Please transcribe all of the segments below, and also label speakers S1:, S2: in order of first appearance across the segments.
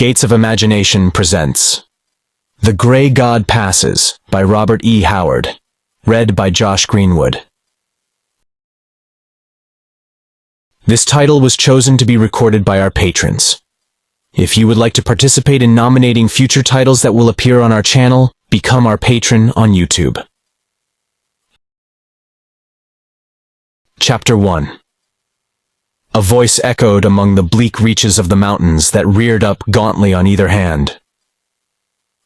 S1: Gates of Imagination presents The Gray God Passes by Robert E. Howard. Read by Josh Greenwood. This title was chosen to be recorded by our patrons. If you would like to participate in nominating future titles that will appear on our channel, become our patron on YouTube. Chapter 1. A voice echoed among the bleak reaches of the mountains that reared up gauntly on either hand.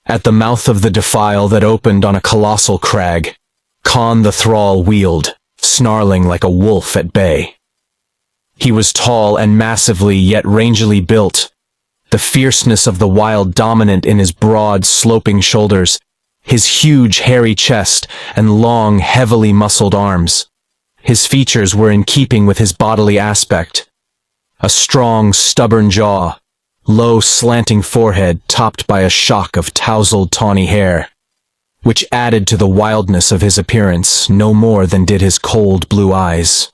S1: At the mouth of the defile that opened on a colossal crag, Con the thrall wheeled, snarling like a wolf at bay. He was tall and massively yet rangily built, the fierceness of the wild dominant in his broad, sloping shoulders, his huge, hairy chest, and long, heavily muscled arms. His features were in keeping with his bodily aspect. A strong, stubborn jaw, low, slanting forehead topped by a shock of tousled tawny hair, which added to the wildness of his appearance no more than did his cold blue eyes.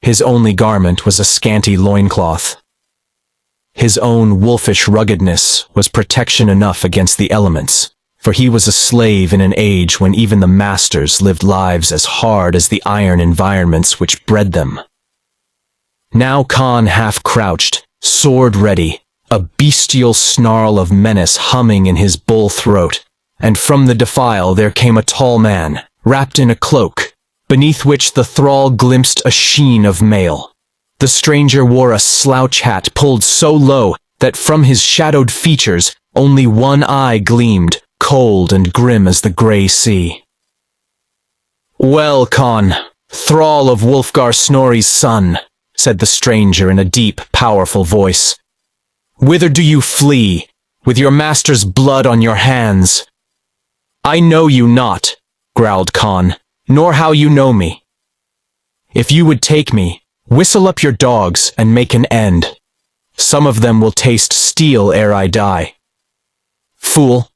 S1: His only garment was a scanty loincloth. His own wolfish ruggedness was protection enough against the elements, for he was a slave in an age when even the masters lived lives as hard as the iron environments which bred them. Now Con half-crouched, sword ready, a bestial snarl of menace humming in his bull throat, and from the defile there came a tall man, wrapped in a cloak, beneath which the thrall glimpsed a sheen of mail. The stranger wore a slouch hat pulled so low that from his shadowed features only one eye gleamed, cold and grim as the grey sea. "Well, Con, thrall of Wulfgar Snorri's son," said the stranger in a deep, powerful voice. "Whither do you flee, with your master's blood on your hands?" "I know you not," growled Con, "nor how you know me. If you would take me, whistle up your dogs and make an end. Some of them will taste steel ere I die." "Fool!"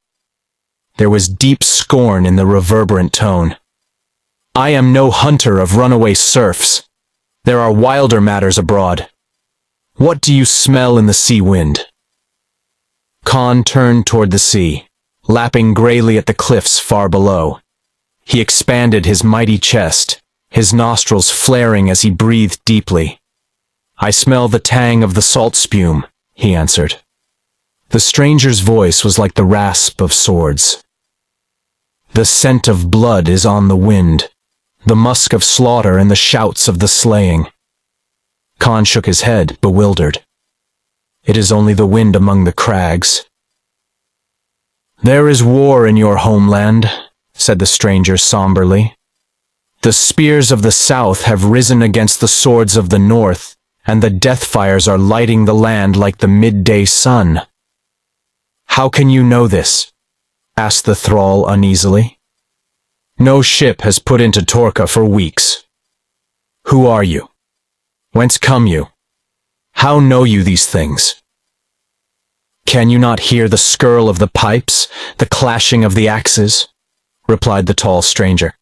S1: There was deep scorn in the reverberant tone. "I am no hunter of runaway serfs. There are wilder matters abroad. What do you smell in the sea wind?" Con turned toward the sea, lapping grayly at the cliffs far below. He expanded his mighty chest, his nostrils flaring as he breathed deeply. "I smell the tang of the salt spume," he answered. The stranger's voice was like the rasp of swords. "The scent of blood is on the wind, the musk of slaughter and the shouts of the slaying." Con shook his head, bewildered. "It is only the wind among the crags." "There is war in your homeland," said the stranger somberly. "The spears of the south have risen against the swords of the north, and the death fires are lighting the land like the midday sun." "How can you know this?" asked the thrall uneasily. "No ship has put into Turlough for weeks. Who are you? Whence come you? How know you these things?" "Can you not hear the skirl of the pipes, the clashing of the axes?" replied the tall stranger.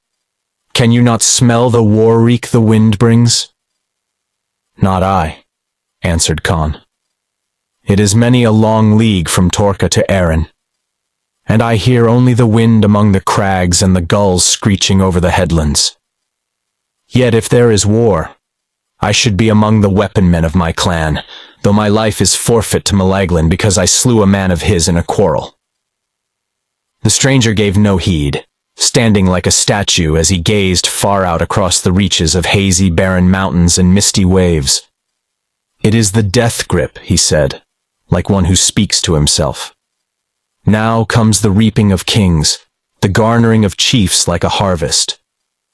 S1: "Can you not smell the war reek the wind brings?" "Not I," answered Con. "It is many a long league from Turlough to Arran, and I hear only the wind among the crags and the gulls screeching over the headlands. Yet if there is war, I should be among the weapon men of my clan, though my life is forfeit to Melaghlin because I slew a man of his in a quarrel." The stranger gave no heed, standing like a statue as he gazed far out across the reaches of hazy, barren mountains and misty waves. "It is the death grip," he said, like one who speaks to himself. "Now comes the reaping of kings, the garnering of chiefs like a harvest.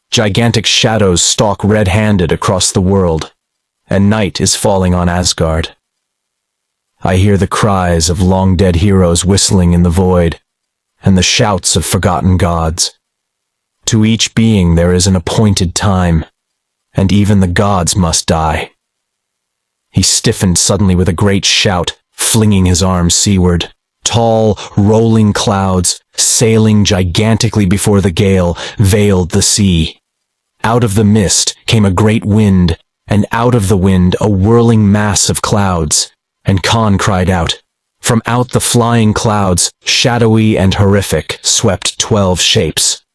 S1: Gigantic shadows stalk red-handed across the world, and night is falling on Asgard. I hear the cries of long-dead heroes whistling in the void, and the shouts of forgotten gods. To each being there is an appointed time, and even the gods must die." He stiffened suddenly with a great shout, flinging his arms seaward. Tall, rolling clouds, sailing gigantically before the gale, veiled the sea. Out of the mist came a great wind, and out of the wind a whirling mass of clouds, and Con cried out, From out the flying clouds, shadowy and horrific, swept 12 shapes.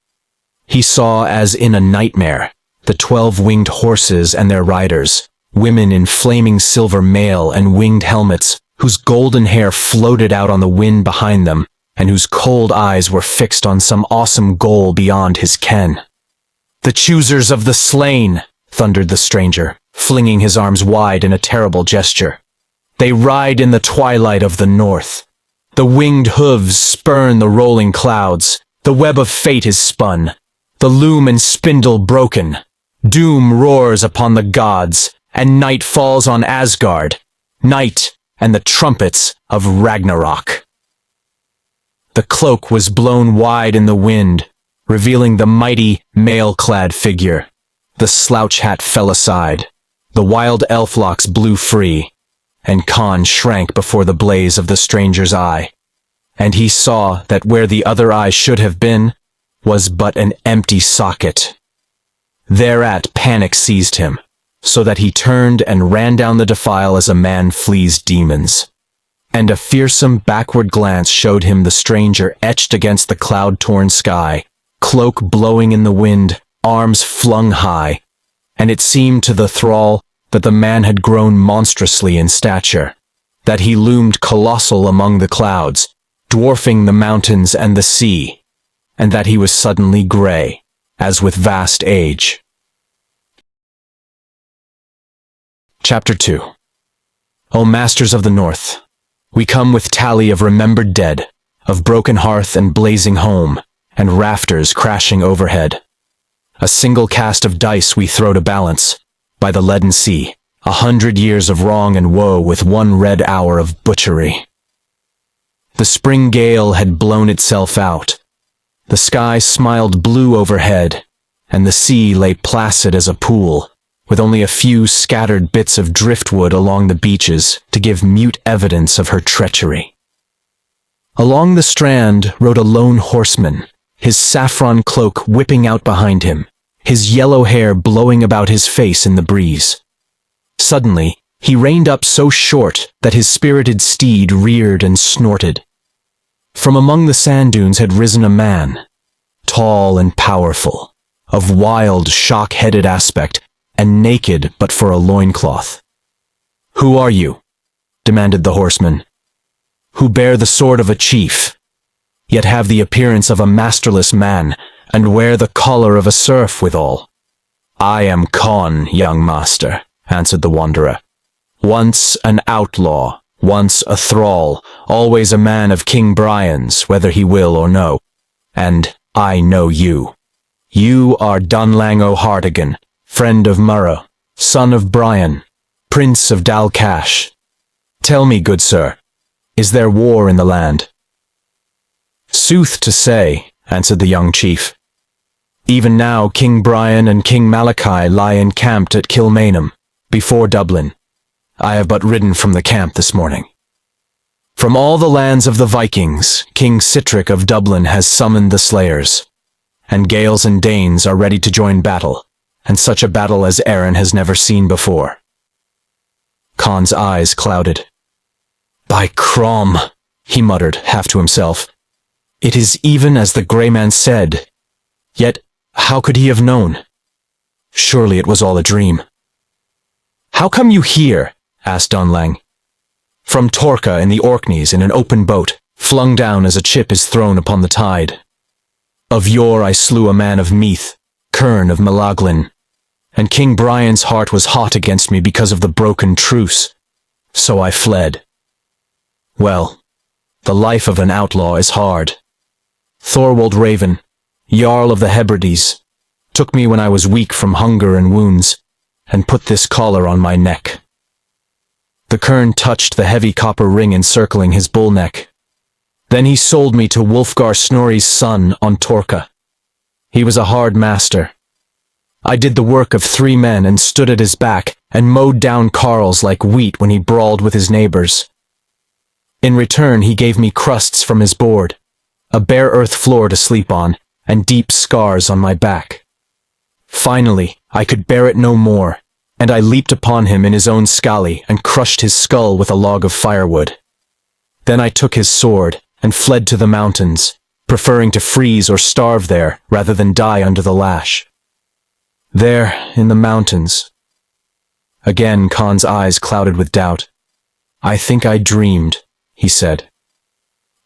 S1: He saw, as in a nightmare, the 12 winged horses and their riders, women in flaming silver mail and winged helmets, whose golden hair floated out on the wind behind them, and whose cold eyes were fixed on some awesome goal beyond his ken. "The choosers of the slain!" thundered the stranger, flinging his arms wide in a terrible gesture. "They ride in the twilight of the north. The winged hooves spurn the rolling clouds. The web of fate is spun, the loom and spindle broken. Doom roars upon the gods, and night falls on Asgard. Night and the trumpets of Ragnarok." The cloak was blown wide in the wind, revealing the mighty, mail-clad figure. The slouch hat fell aside, the wild elf locks blew free, and Khan shrank before the blaze of the stranger's eye. And he saw that where the other eye should have been was but an empty socket. Thereat panic seized him, so that he turned and ran down the defile as a man flees demons. And a fearsome backward glance showed him the stranger etched against the cloud-torn sky, cloak blowing in the wind, arms flung high, and it seemed to the thrall that the man had grown monstrously in stature, that he loomed colossal among the clouds, dwarfing the mountains and the sea, and that he was suddenly gray, as with vast age. Chapter 2. O Masters of the North, we come with tally of remembered dead, of broken hearth and blazing home, and rafters crashing overhead. A single cast of dice we throw to balance, by the leaden sea, 100 years of wrong and woe with one red hour of butchery. The spring gale had blown itself out. The sky smiled blue overhead, and the sea lay placid as a pool, with only a few scattered bits of driftwood along the beaches to give mute evidence of her treachery. Along the strand rode a lone horseman, his saffron cloak whipping out behind him, his yellow hair blowing about his face in the breeze. Suddenly, he reined up so short that his spirited steed reared and snorted. From among the sand dunes had risen a man, tall and powerful, of wild, shock-headed aspect, and naked but for a loincloth. "Who are you?" demanded the horseman. "Who bear the sword of a chief, yet have the appearance of a masterless man, and wear the collar of a serf withal?" "I am Con, young master," answered the wanderer. "Once an outlaw, once a thrall, always a man of King Brian's, whether he will or no. And I know you. You are Dunlang O'Hartigan, friend of Murrough, son of Brian, prince of Dalcash. Tell me, good sir, is there war in the land?" "Sooth to say," answered the young chief, "even now King Brian and King Malachi lie encamped at Kilmainham, before Dublin. I have but ridden from the camp this morning. From all the lands of the Vikings, King Sitric of Dublin has summoned the slayers, and Gaels and Danes are ready to join battle, and such a battle as Aaron has never seen before." Con's eyes clouded. "By Crom," he muttered, half to himself, "it is even as the grey man said. Yet, how could he have known? Surely it was all a dream." "How come you here?" asked Dunlang. "From Torca in the Orkneys in an open boat, flung down as a chip is thrown upon the tide. Of yore I slew a man of Meath, Kern of Malaglin, and King Brian's heart was hot against me because of the broken truce, so I fled. Well, the life of an outlaw is hard. Thorwald Raven, Jarl of the Hebrides, took me when I was weak from hunger and wounds, and put this collar on my neck." The kern touched the heavy copper ring encircling his bull neck. "Then he sold me to Wulfgar Snorri's son on Torca. He was a hard master. I did the work of 3 men and stood at his back and mowed down carles like wheat when he brawled with his neighbors. In return he gave me crusts from his board, a bare earth floor to sleep on, and deep scars on my back. Finally, I could bear it no more, and I leaped upon him in his own scaly and crushed his skull with a log of firewood. Then I took his sword and fled to the mountains, preferring to freeze or starve there rather than die under the lash. There, in the mountains. Again, Khan's eyes clouded with doubt. I think I dreamed, he said.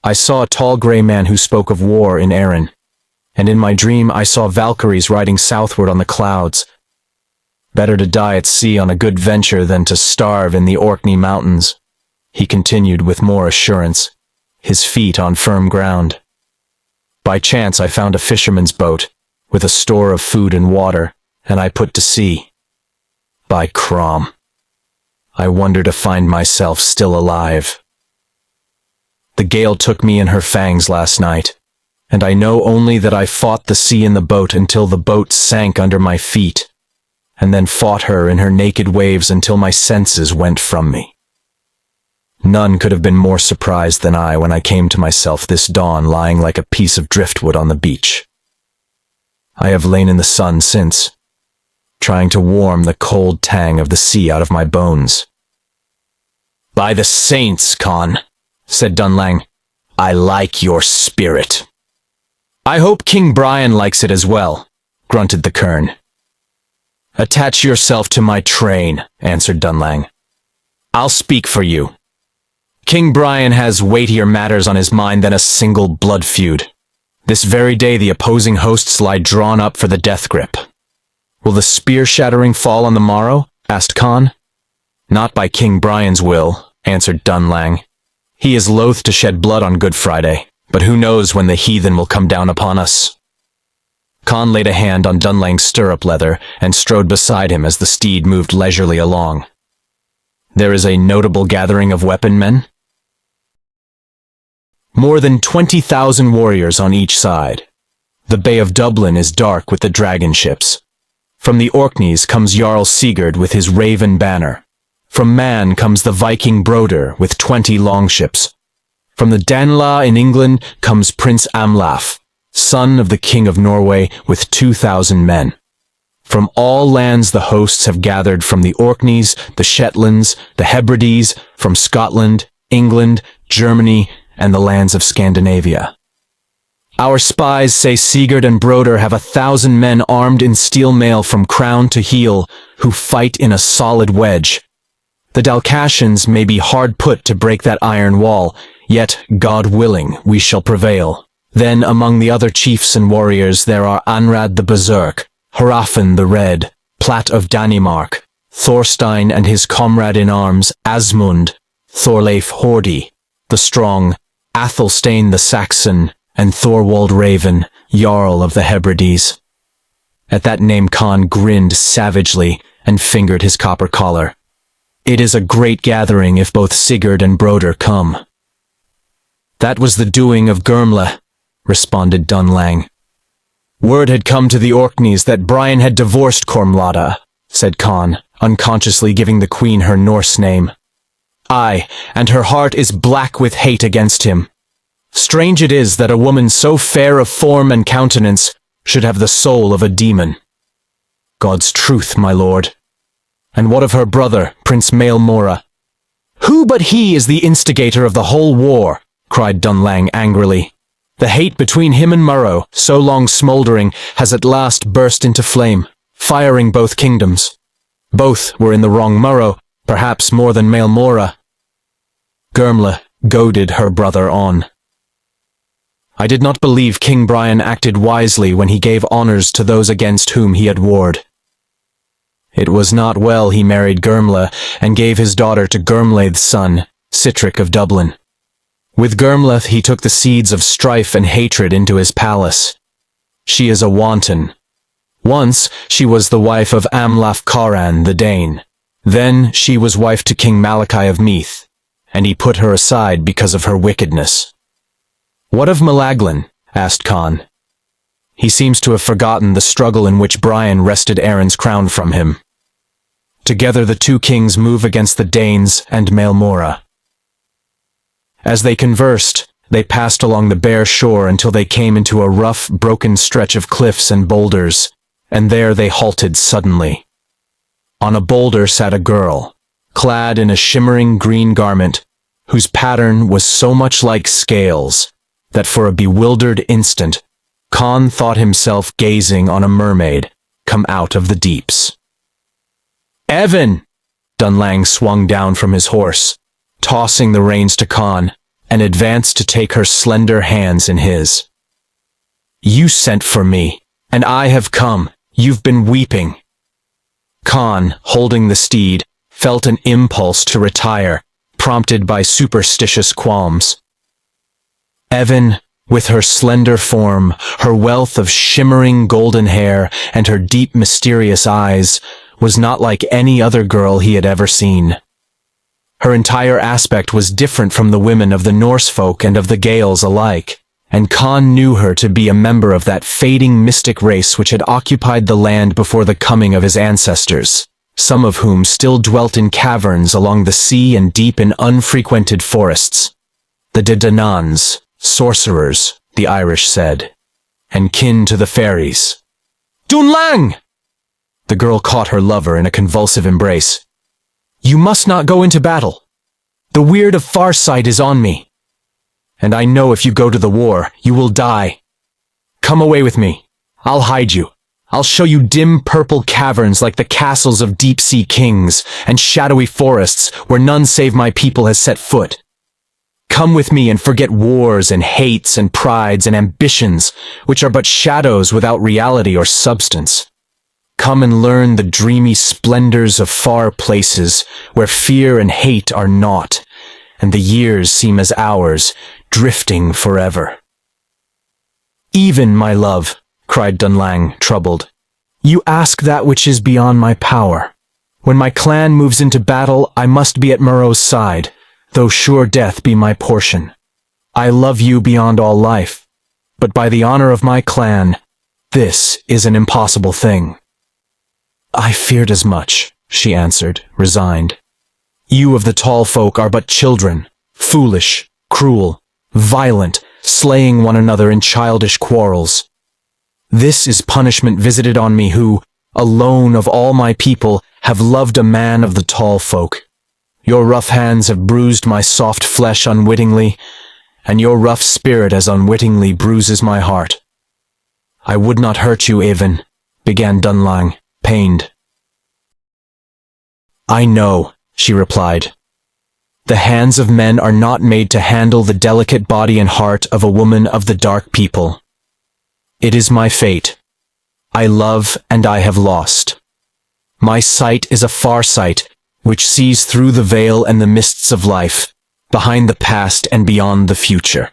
S1: I saw a tall gray man who spoke of war in Erin, and in my dream I saw Valkyries riding southward on the clouds. Better to die at sea on a good venture than to starve in the Orkney mountains, he continued with more assurance, his feet on firm ground. By chance I found a fisherman's boat, with a store of food and water, and I put to sea. By Crom, I wonder to find myself still alive. The gale took me in her fangs last night, and I know only that I fought the sea in the boat until the boat sank under my feet, and then fought her in her naked waves until my senses went from me. None could have been more surprised than I when I came to myself this dawn lying like a piece of driftwood on the beach. I have lain in the sun since, trying to warm the cold tang of the sea out of my bones. By the saints, Khan, said Dunlang, I like your spirit. I hope King Brian likes it as well, grunted the Kern. Attach yourself to my train, answered Dunlang. I'll speak for you. King Brian has weightier matters on his mind than a single blood feud. This very day the opposing hosts lie drawn up for the death grip. Will the spear shattering fall on the morrow? Asked Khan. Not by King Brian's will, answered Dunlang. He is loath to shed blood on Good Friday, but who knows when the heathen will come down upon us. Khan laid a hand on Dunlang's stirrup leather and strode beside him as the steed moved leisurely along. There is a notable gathering of weapon men? More than 20,000 warriors on each side. The Bay of Dublin is dark with the dragon ships. From the Orkneys comes Jarl Sigurd with his raven banner. From Man comes the Viking Broder with 20 longships. From the Danelaw in England comes Prince Amlaf, son of the King of Norway, with 2,000 men. From all lands the hosts have gathered, from the Orkneys, the Shetlands, the Hebrides, from Scotland, England, Germany, and the lands of Scandinavia. Our spies say Sigurd and Broder have 1,000 men armed in steel mail from crown to heel, who fight in a solid wedge. The Dalcassians may be hard put to break that iron wall, yet, God willing, we shall prevail. Then among the other chiefs and warriors there are Anrad the Berserk, Hrafn the Red, Platt of Danimark, Thorstein and his comrade in arms, Asmund, Thorleif Hordy, the Strong, Athelstane the Saxon, and Thorwald Raven, Jarl of the Hebrides. At that name Khan grinned savagely and fingered his copper collar. It is a great gathering if both Sigurd and Broder come. That was the doing of Gurmla, responded Dunlang. Word had come to the Orkneys that Brian had divorced Cormlada, said Khan, unconsciously giving the queen her Norse name. Aye, and her heart is black with hate against him. Strange it is that a woman so fair of form and countenance should have the soul of a demon. God's truth, my lord. And what of her brother, Prince Maelmora? Who but he is the instigator of the whole war? Cried Dunlang angrily. The hate between him and Murrow, so long smouldering, has at last burst into flame, firing both kingdoms. Both were in the wrong, Murrow, perhaps more than Maelmora. Gurmla goaded her brother on. I did not believe King Brian acted wisely when he gave honours to those against whom he had warred. It was not well he married Gurmla and gave his daughter to Gurmlaith's son, Sitric of Dublin. With Gurmlaith he took the seeds of strife and hatred into his palace. She is a wanton. Once she was the wife of Amlaf Coran the Dane. Then she was wife to King Malachi of Meath, and he put her aside because of her wickedness. What of Melaghlin? Asked Khan. He seems to have forgotten the struggle in which Brian wrested Erin's crown from him. Together the two kings move against the Danes and Maelmora. As they conversed, they passed along the bare shore until they came into a rough, broken stretch of cliffs and boulders, and there they halted suddenly. On a boulder sat a girl, clad in a shimmering green garment, whose pattern was so much like scales that for a bewildered instant, Con thought himself gazing on a mermaid come out of the deeps. "Evan!" Dunlang swung down from his horse, tossing the reins to Con, and advanced to take her slender hands in his. "You sent for me, and I have come. You've been weeping." Con, holding the steed, felt an impulse to retire, prompted by superstitious qualms. Evan, with her slender form, her wealth of shimmering golden hair, and her deep mysterious eyes, was not like any other girl he had ever seen. Her entire aspect was different from the women of the Norse folk and of the Gaels alike, and Con knew her to be a member of that fading mystic race which had occupied the land before the coming of his ancestors, some of whom still dwelt in caverns along the sea and deep in unfrequented forests. The Danans, sorcerers, the Irish said, and kin to the fairies. "Dunlang!" The girl caught her lover in a convulsive embrace. "You must not go into battle. The weird of Farsight is on me. And I know if you go to the war, you will die. Come away with me. I'll hide you. I'll show you dim purple caverns like the castles of deep-sea kings, and shadowy forests where none save my people has set foot. Come with me and forget wars and hates and prides and ambitions, which are but shadows without reality or substance. Come and learn the dreamy splendors of far places where fear and hate are naught, and the years seem as hours, drifting forever." "Even, my love," cried Dunlang, troubled. "You ask that which is beyond my power. When my clan moves into battle, I must be at Moreau's side, though sure death be my portion. I love you beyond all life, but by the honor of my clan, this is an impossible thing." "I feared as much," she answered, resigned. "You of the tall folk are but children, foolish, cruel, violent, slaying one another in childish quarrels. This is punishment visited on me who, alone of all my people, have loved a man of the tall folk. Your rough hands have bruised my soft flesh unwittingly, and your rough spirit as unwittingly bruises my heart." "I would not hurt you, Evan," began Dunlang, pained. "I know," she replied. "The hands of men are not made to handle the delicate body and heart of a woman of the dark people. It is my fate. I love and I have lost. My sight is a far sight, which sees through the veil and the mists of life, behind the past and beyond the future.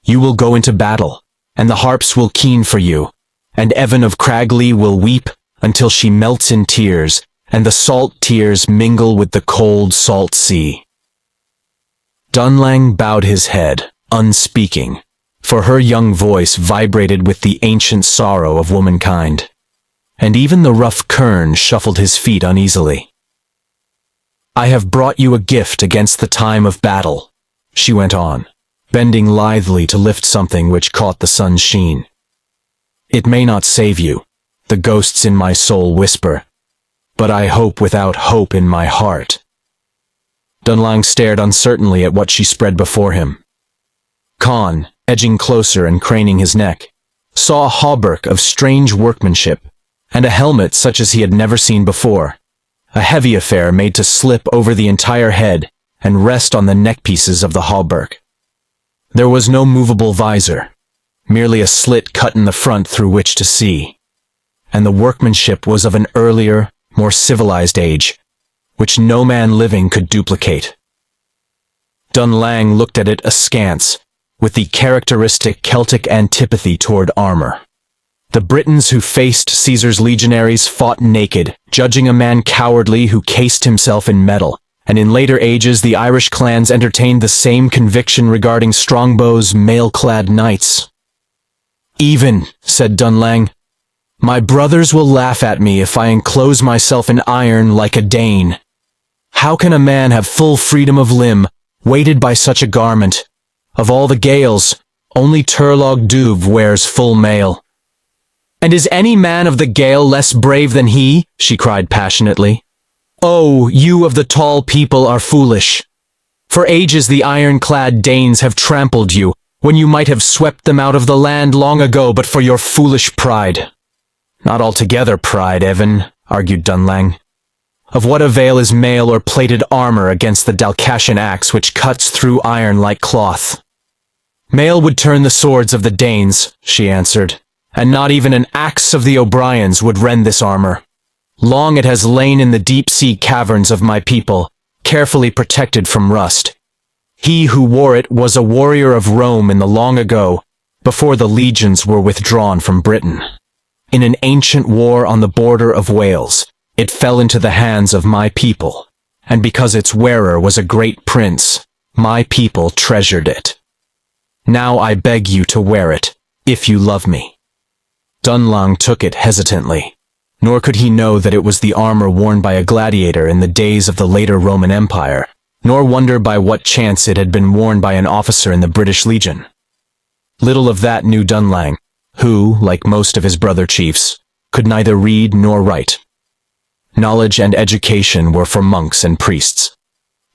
S1: You will go into battle, and the harps will keen for you, and Evan of Cragley will weep until she melts in tears, and the salt tears mingle with the cold salt sea." Dunlang bowed his head, unspeaking, for her young voice vibrated with the ancient sorrow of womankind, and even the rough kern shuffled his feet uneasily. "I have brought you a gift against the time of battle," she went on, bending lithely to lift something which caught the sun's sheen. "It may not save you, the ghosts in my soul whisper, but I hope without hope in my heart." Dunlang stared uncertainly at what she spread before him. Con, edging closer and craning his neck, saw a hauberk of strange workmanship, and a helmet such as he had never seen before, a heavy affair made to slip over the entire head and rest on the neckpieces of the hauberk. There was no movable visor, merely a slit cut in the front through which to see, and the workmanship was of an earlier, more civilized age, which no man living could duplicate. Dunlang looked at it askance, with the characteristic Celtic antipathy toward armor. The Britons who faced Caesar's legionaries fought naked, judging a man cowardly who cased himself in metal, and in later ages the Irish clans entertained the same conviction regarding Strongbow's mail-clad knights. "Even," said Dunlang, "my brothers will laugh at me if I enclose myself in iron like a Dane. How can a man have full freedom of limb, weighted by such a garment? Of all the Gaels, only Turlough wears full mail." "And is any man of the Gael less brave than he?" she cried passionately. "Oh, you of the tall people are foolish. For ages the iron-clad Danes have trampled you, when you might have swept them out of the land long ago but for your foolish pride." "Not altogether pride, Evan," argued Dunlang. "Of what avail is mail or plated armor against the Dalcassian axe which cuts through iron like cloth?" "Mail would turn the swords of the Danes," she answered, "and not even an axe of the O'Briens would rend this armor. Long it has lain in the deep-sea caverns of my people, carefully protected from rust. He who wore it was a warrior of Rome in the long ago, before the legions were withdrawn from Britain. In an ancient war on the border of Wales, it fell into the hands of my people, and because its wearer was a great prince, my people treasured it. Now I beg you to wear it, if you love me." Dunlang took it hesitantly, nor could he know that it was the armor worn by a gladiator in the days of the later Roman Empire, nor wonder by what chance it had been worn by an officer in the British Legion. Little of that knew Dunlang, who, like most of his brother chiefs, could neither read nor write. Knowledge and education were for monks and priests.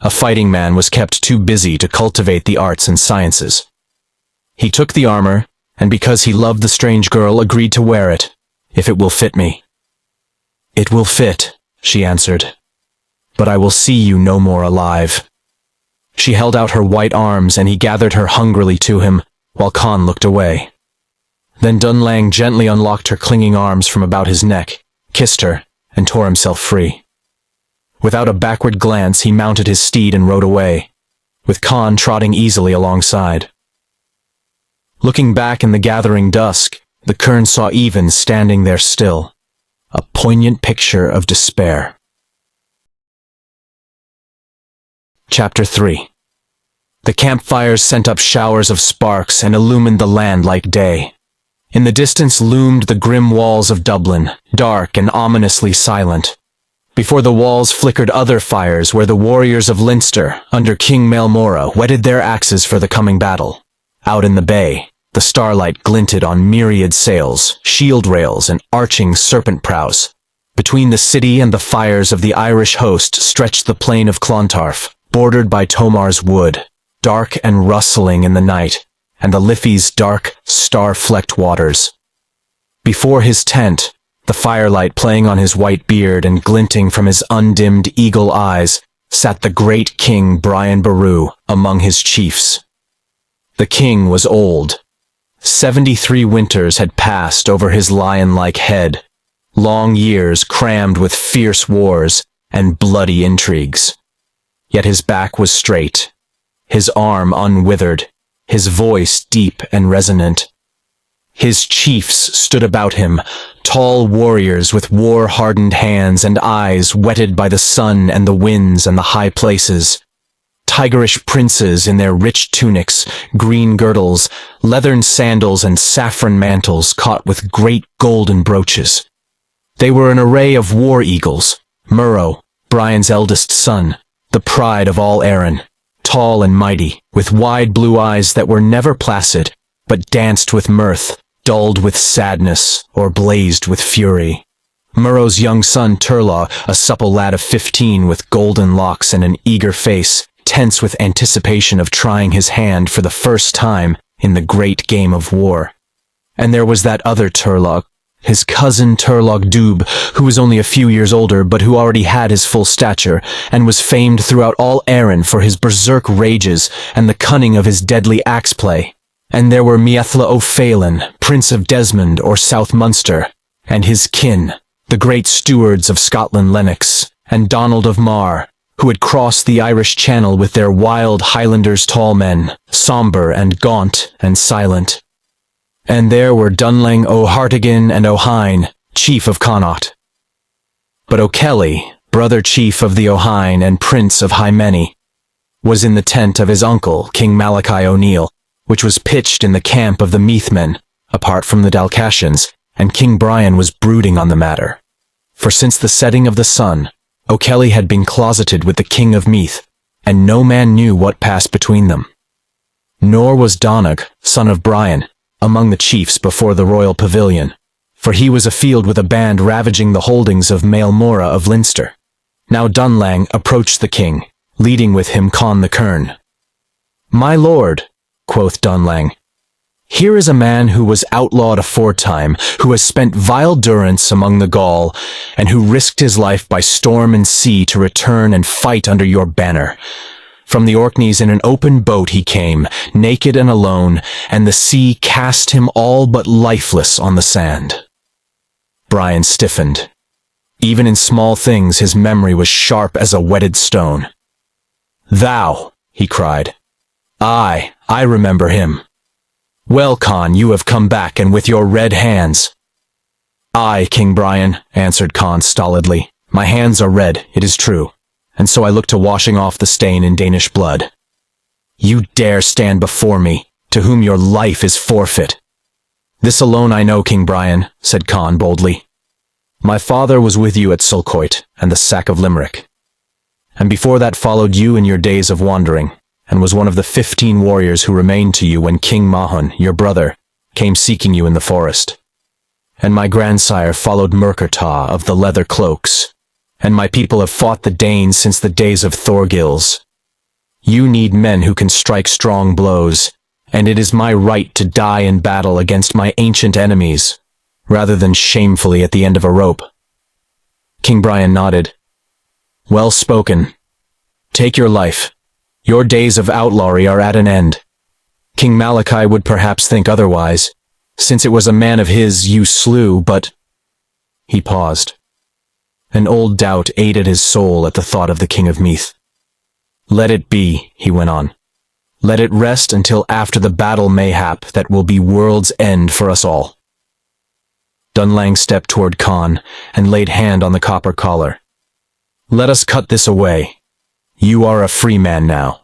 S1: A fighting man was kept too busy to cultivate the arts and sciences. He took the armor, and because he loved the strange girl, agreed to wear it, if it will fit me. "It will fit," she answered, "but I will see you no more alive." She held out her white arms, and he gathered her hungrily to him, while Khan looked away. Then Dunlang gently unlocked her clinging arms from about his neck, kissed her, and tore himself free. Without a backward glance, he mounted his steed and rode away, with Khan trotting easily alongside. Looking back in the gathering dusk, the Kern saw Even standing there still, a poignant picture of despair. Chapter 3. The campfires sent up showers of sparks and illumined the land like day. In the distance loomed the grim walls of Dublin, dark and ominously silent. Before the walls flickered other fires where the warriors of Leinster, under King Maelmorra, whetted their axes for the coming battle. Out in the bay, the starlight glinted on myriad sails, shield rails, and arching serpent prows. Between the city and the fires of the Irish host stretched the plain of Clontarf, bordered by Tomar's wood, dark and rustling in the night, and the Liffey's dark, star-flecked waters. Before his tent, the firelight playing on his white beard and glinting from his undimmed eagle eyes, sat the great King Brian Boru among his chiefs. The king was old. 73 winters had passed over his lion-like head, long years crammed with fierce wars and bloody intrigues. Yet his back was straight, his arm unwithered, his voice deep and resonant. His chiefs stood about him, tall warriors with war-hardened hands and eyes whetted by the sun and the winds and the high places. Tigerish princes in their rich tunics, green girdles, leathern sandals, and saffron mantles caught with great golden brooches. They were an array of war eagles, Murrough, Brian's eldest son, the pride of all Erin, tall and mighty, with wide blue eyes that were never placid, but danced with mirth, dulled with sadness, or blazed with fury. Murrough's young son Turlough, a supple lad of 15 with golden locks and an eager face, tense with anticipation of trying his hand for the first time in the great game of war. And there was that other Turlough, his cousin Turlough Dubh, who was only a few years older but who already had his full stature and was famed throughout all Erin for his berserk rages and the cunning of his deadly axe play. And there were Miathla O'Phelan, Prince of Desmond or South Munster, and his kin, the great stewards of Scotland Lennox, and Donald of Mar, who had crossed the Irish Channel with their wild Highlanders tall men, sombre and gaunt and silent. And there were Dunlang O'Hartigan and O'Hine, chief of Connaught. But O'Kelly, brother chief of the O'Hine and prince of Hymeni, was in the tent of his uncle, King Malachi O'Neill, which was pitched in the camp of the Meathmen, apart from the Dalcassians, and King Brian was brooding on the matter. For since the setting of the sun, O'Kelly had been closeted with the King of Meath, and no man knew what passed between them. Nor was Donogh, son of Brian, among the chiefs before the royal pavilion, for he was afield with a band ravaging the holdings of Maelmorra of Leinster. Now Dunlang approached the king, leading with him Con the Kern. "My lord," quoth Dunlang, "here is a man who was outlawed aforetime, who has spent vile durance among the Gaul, and who risked his life by storm and sea to return and fight under your banner. From the Orkneys in an open boat he came, naked and alone, and the sea cast him all but lifeless on the sand." Brian stiffened. Even in small things his memory was sharp as a whetted stone. "Thou," he cried. "Aye, I remember him. Well, Con, you have come back, and with your red hands." "Aye, King Brian," answered Con stolidly. "My hands are red, it is true, and so I look to washing off the stain in Danish blood." "You dare stand before me, to whom your life is forfeit." "This alone I know, King Brian," said Con boldly. "My father was with you at Sulcoit and the sack of Limerick, and before that followed you in your days of wandering, and was one of the 15 warriors who remained to you when King Mahon, your brother, came seeking you in the forest. And my grandsire followed Murkertach of the leather cloaks, and my people have fought the Danes since the days of Thorgils. You need men who can strike strong blows, and it is my right to die in battle against my ancient enemies, rather than shamefully at the end of a rope." King Brian nodded. "Well spoken. Take your life. Your days of outlawry are at an end. King Malachi would perhaps think otherwise, since it was a man of his you slew, but—" He paused. An old doubt ate at his soul at the thought of the King of Meath. "Let it be," he went on. "Let it rest until after the battle mayhap that will be world's end for us all." Dunlang stepped toward Con and laid hand on the copper collar. "Let us cut this away. You are a free man now."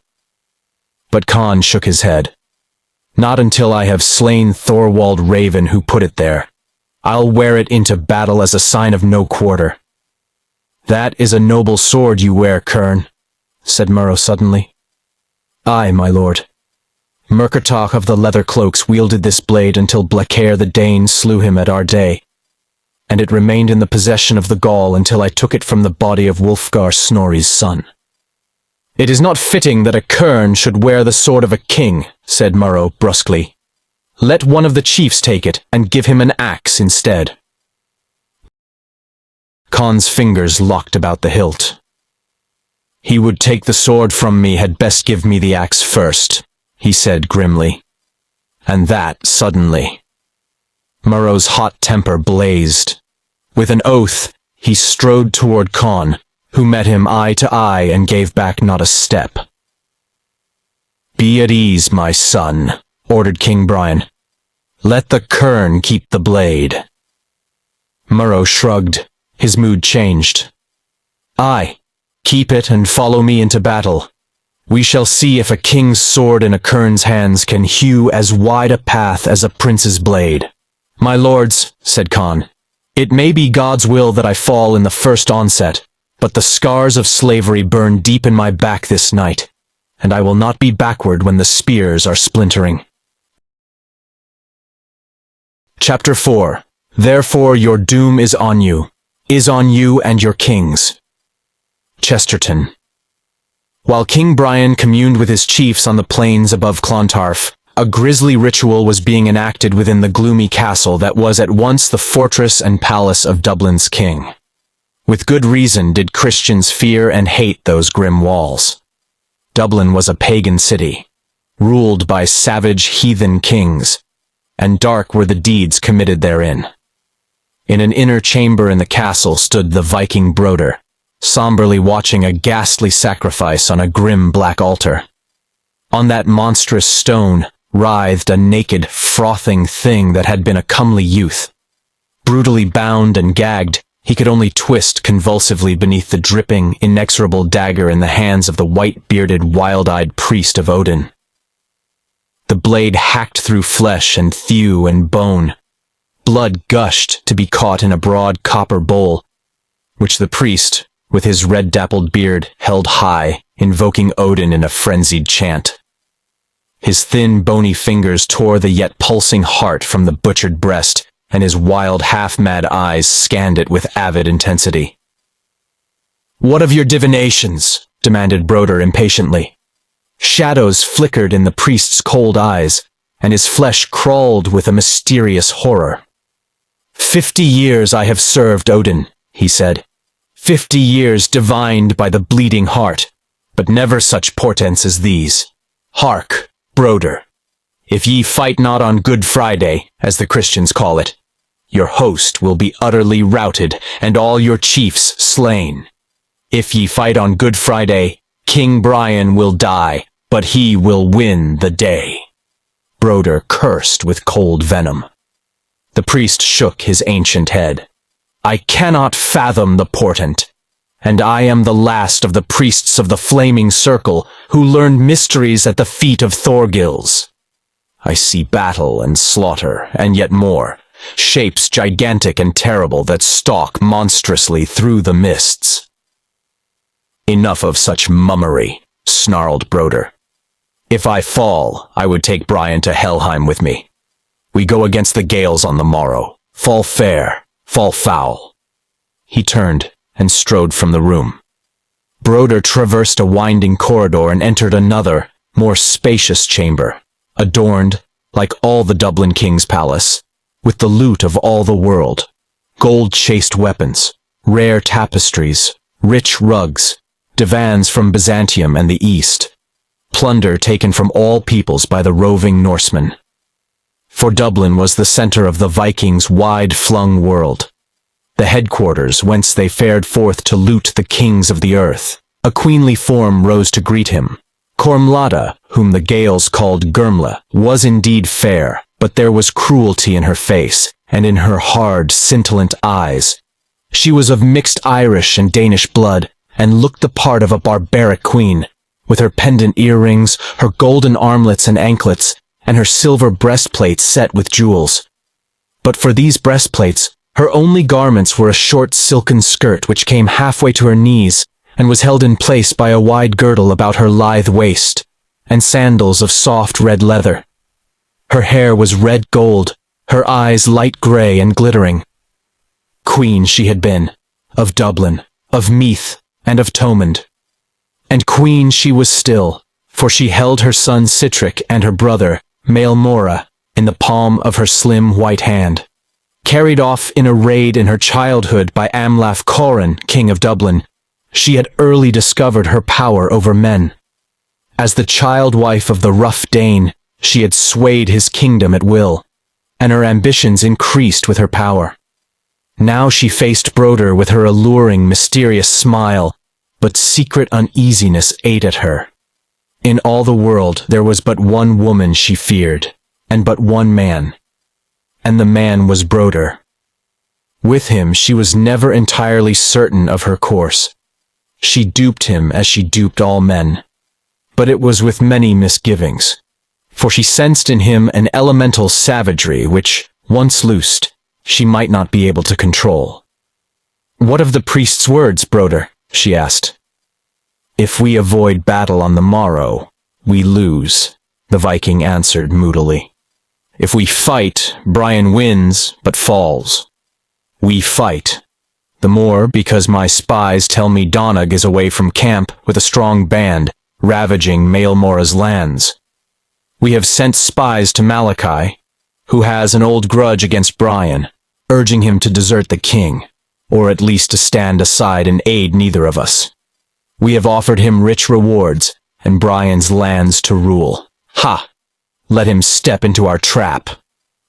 S1: But Con shook his head. "Not until I have slain Thorwald Raven who put it there. I'll wear it into battle as a sign of no quarter." "That is a noble sword you wear, Kern," said Murrough suddenly. "Aye, my lord. Murkertach of the leather cloaks wielded this blade until Blacair the Dane slew him at Ardea, and it remained in the possession of the Gaul until I took it from the body of Wulfgar Snorri's son." "It is not fitting that a Kern should wear the sword of a king," said Murrough brusquely. "Let one of the chiefs take it, and give him an axe instead." Con's fingers locked about the hilt. "He would take the sword from me had best give me the axe first," he said grimly. And that suddenly. Murrough's hot temper blazed. With an oath, he strode toward Con, who met him eye to eye and gave back not a step. "Be at ease, my son," ordered King Brian. "Let the Kern keep the blade." Murrough shrugged. His mood changed. "Aye, keep it and follow me into battle. We shall see if a king's sword in a Kern's hands can hew as wide a path as a prince's blade." "My lords," said Con, "it may be God's will that I fall in the first onset, but the scars of slavery burn deep in my back this night, and I will not be backward when the spears are splintering." Chapter 4. Therefore your doom is on you and your kings. Chesterton. While King Brian communed with his chiefs on the plains above Clontarf, a grisly ritual was being enacted within the gloomy castle that was at once the fortress and palace of Dublin's king. With good reason did Christians fear and hate those grim walls. Dublin was a pagan city, ruled by savage heathen kings, and dark were the deeds committed therein. In an inner chamber in the castle stood the Viking Broder, somberly watching a ghastly sacrifice on a grim black altar. On that monstrous stone writhed a naked, frothing thing that had been a comely youth. Brutally bound and gagged, he could only twist convulsively beneath the dripping, inexorable dagger in the hands of the white-bearded, wild-eyed priest of Odin. The blade hacked through flesh and thew and bone. Blood gushed to be caught in a broad copper bowl, which the priest, with his red-dappled beard, held high, invoking Odin in a frenzied chant. His thin, bony fingers tore the yet pulsing heart from the butchered breast, and his wild, half-mad eyes scanned it with avid intensity. "What of your divinations?" demanded Broder impatiently. Shadows flickered in the priest's cold eyes, and his flesh crawled with a mysterious horror. 50 years I have served Odin, he said. 50 years divined by the bleeding heart, but never such portents as these. Hark, Broder. If ye fight not on Good Friday, as the Christians call it, your host will be utterly routed and all your chiefs slain. If ye fight on Good Friday, King Brian will die, but he will win the day. Broder cursed with cold venom. The priest shook his ancient head. I cannot fathom the portent, and I am the last of the priests of the Flaming Circle who learned mysteries at the feet of Thorgils. I see battle and slaughter, and yet more, shapes gigantic and terrible that stalk monstrously through the mists. Enough of such mummery, snarled Broder. If I fall, I would take Brian to Helheim with me. We go against the Gales on the morrow. Fall fair, fall foul. He turned and strode from the room. Broder traversed a winding corridor and entered another, more spacious chamber, adorned, like all the Dublin King's palace, with the loot of all the world, gold-chased weapons, rare tapestries, rich rugs, divans from Byzantium and the East, plunder taken from all peoples by the roving Norsemen. For Dublin was the center of the Vikings' wide-flung world, the headquarters whence they fared forth to loot the kings of the earth. A queenly form rose to greet him. Cormlada, whom the Gaels called Germla, was indeed fair, but there was cruelty in her face, and in her hard, scintillant eyes. She was of mixed Irish and Danish blood, and looked the part of a barbaric queen, with her pendant earrings, her golden armlets and anklets, and her silver breastplates set with jewels. But for these breastplates, her only garments were a short silken skirt which came halfway to her knees, and was held in place by a wide girdle about her lithe waist, and sandals of soft red leather. Her hair was red gold, her eyes light grey and glittering. Queen she had been, of Dublin, of Meath, and of Thomond. And queen she was still, for she held her son Sitrick and her brother, Maelmora, in the palm of her slim white hand. Carried off in a raid in her childhood by Amlaf Coran, king of Dublin, she had early discovered her power over men. As the child wife of the rough Dane, she had swayed his kingdom at will, and her ambitions increased with her power. Now she faced Broder with her alluring, mysterious smile, but secret uneasiness ate at her. In all the world there was but one woman she feared, and but one man. And the man was Broder. With him she was never entirely certain of her course. She duped him as she duped all men. But it was with many misgivings, for she sensed in him an elemental savagery which, once loosed, she might not be able to control. "What of the priest's words, Broder?" she asked. "If we avoid battle on the morrow, we lose," the Viking answered moodily. "If we fight, Brian wins, but falls. We fight. The more because my spies tell me Donogh is away from camp with a strong band, ravaging Maelmora's lands. We have sent spies to Malachi, who has an old grudge against Brian, urging him to desert the king, or at least to stand aside and aid neither of us. We have offered him rich rewards, and Brian's lands to rule. Ha! Let him step into our trap.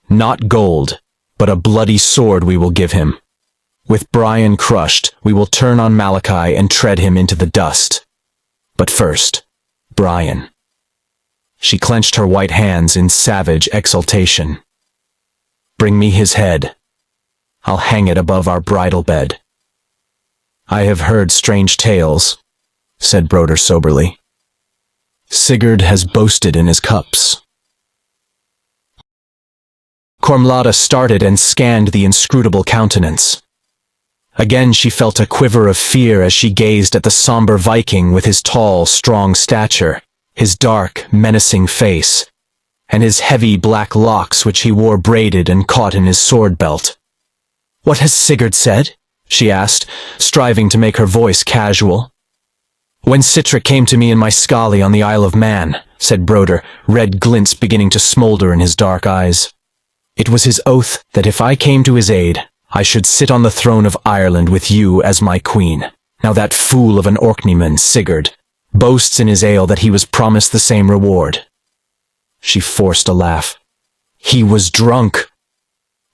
S1: Not gold, but a bloody sword we will give him. With Brian crushed, we will turn on Malachi and tread him into the dust. But first, Brian." She clenched her white hands in savage exultation. "Bring me his head. I'll hang it above our bridal bed." "I have heard strange tales," said Broder soberly. "Sigurd has boasted in his cups." Cormlada started and scanned the inscrutable countenance. Again she felt a quiver of fear as she gazed at the somber Viking with his tall, strong stature, his dark, menacing face, and his heavy black locks which he wore braided and caught in his sword belt. "What has Sigurd said?" she asked, striving to make her voice casual. When Sitrick came to me in my scully on the Isle of Man, said Broder, red glints beginning to smolder in his dark eyes. It was his oath that if I came to his aid, I should sit on the throne of Ireland with you as my queen. Now that fool of an Orkneyman, Sigurd, boasts in his ale that he was promised the same reward. She forced a laugh. He was drunk.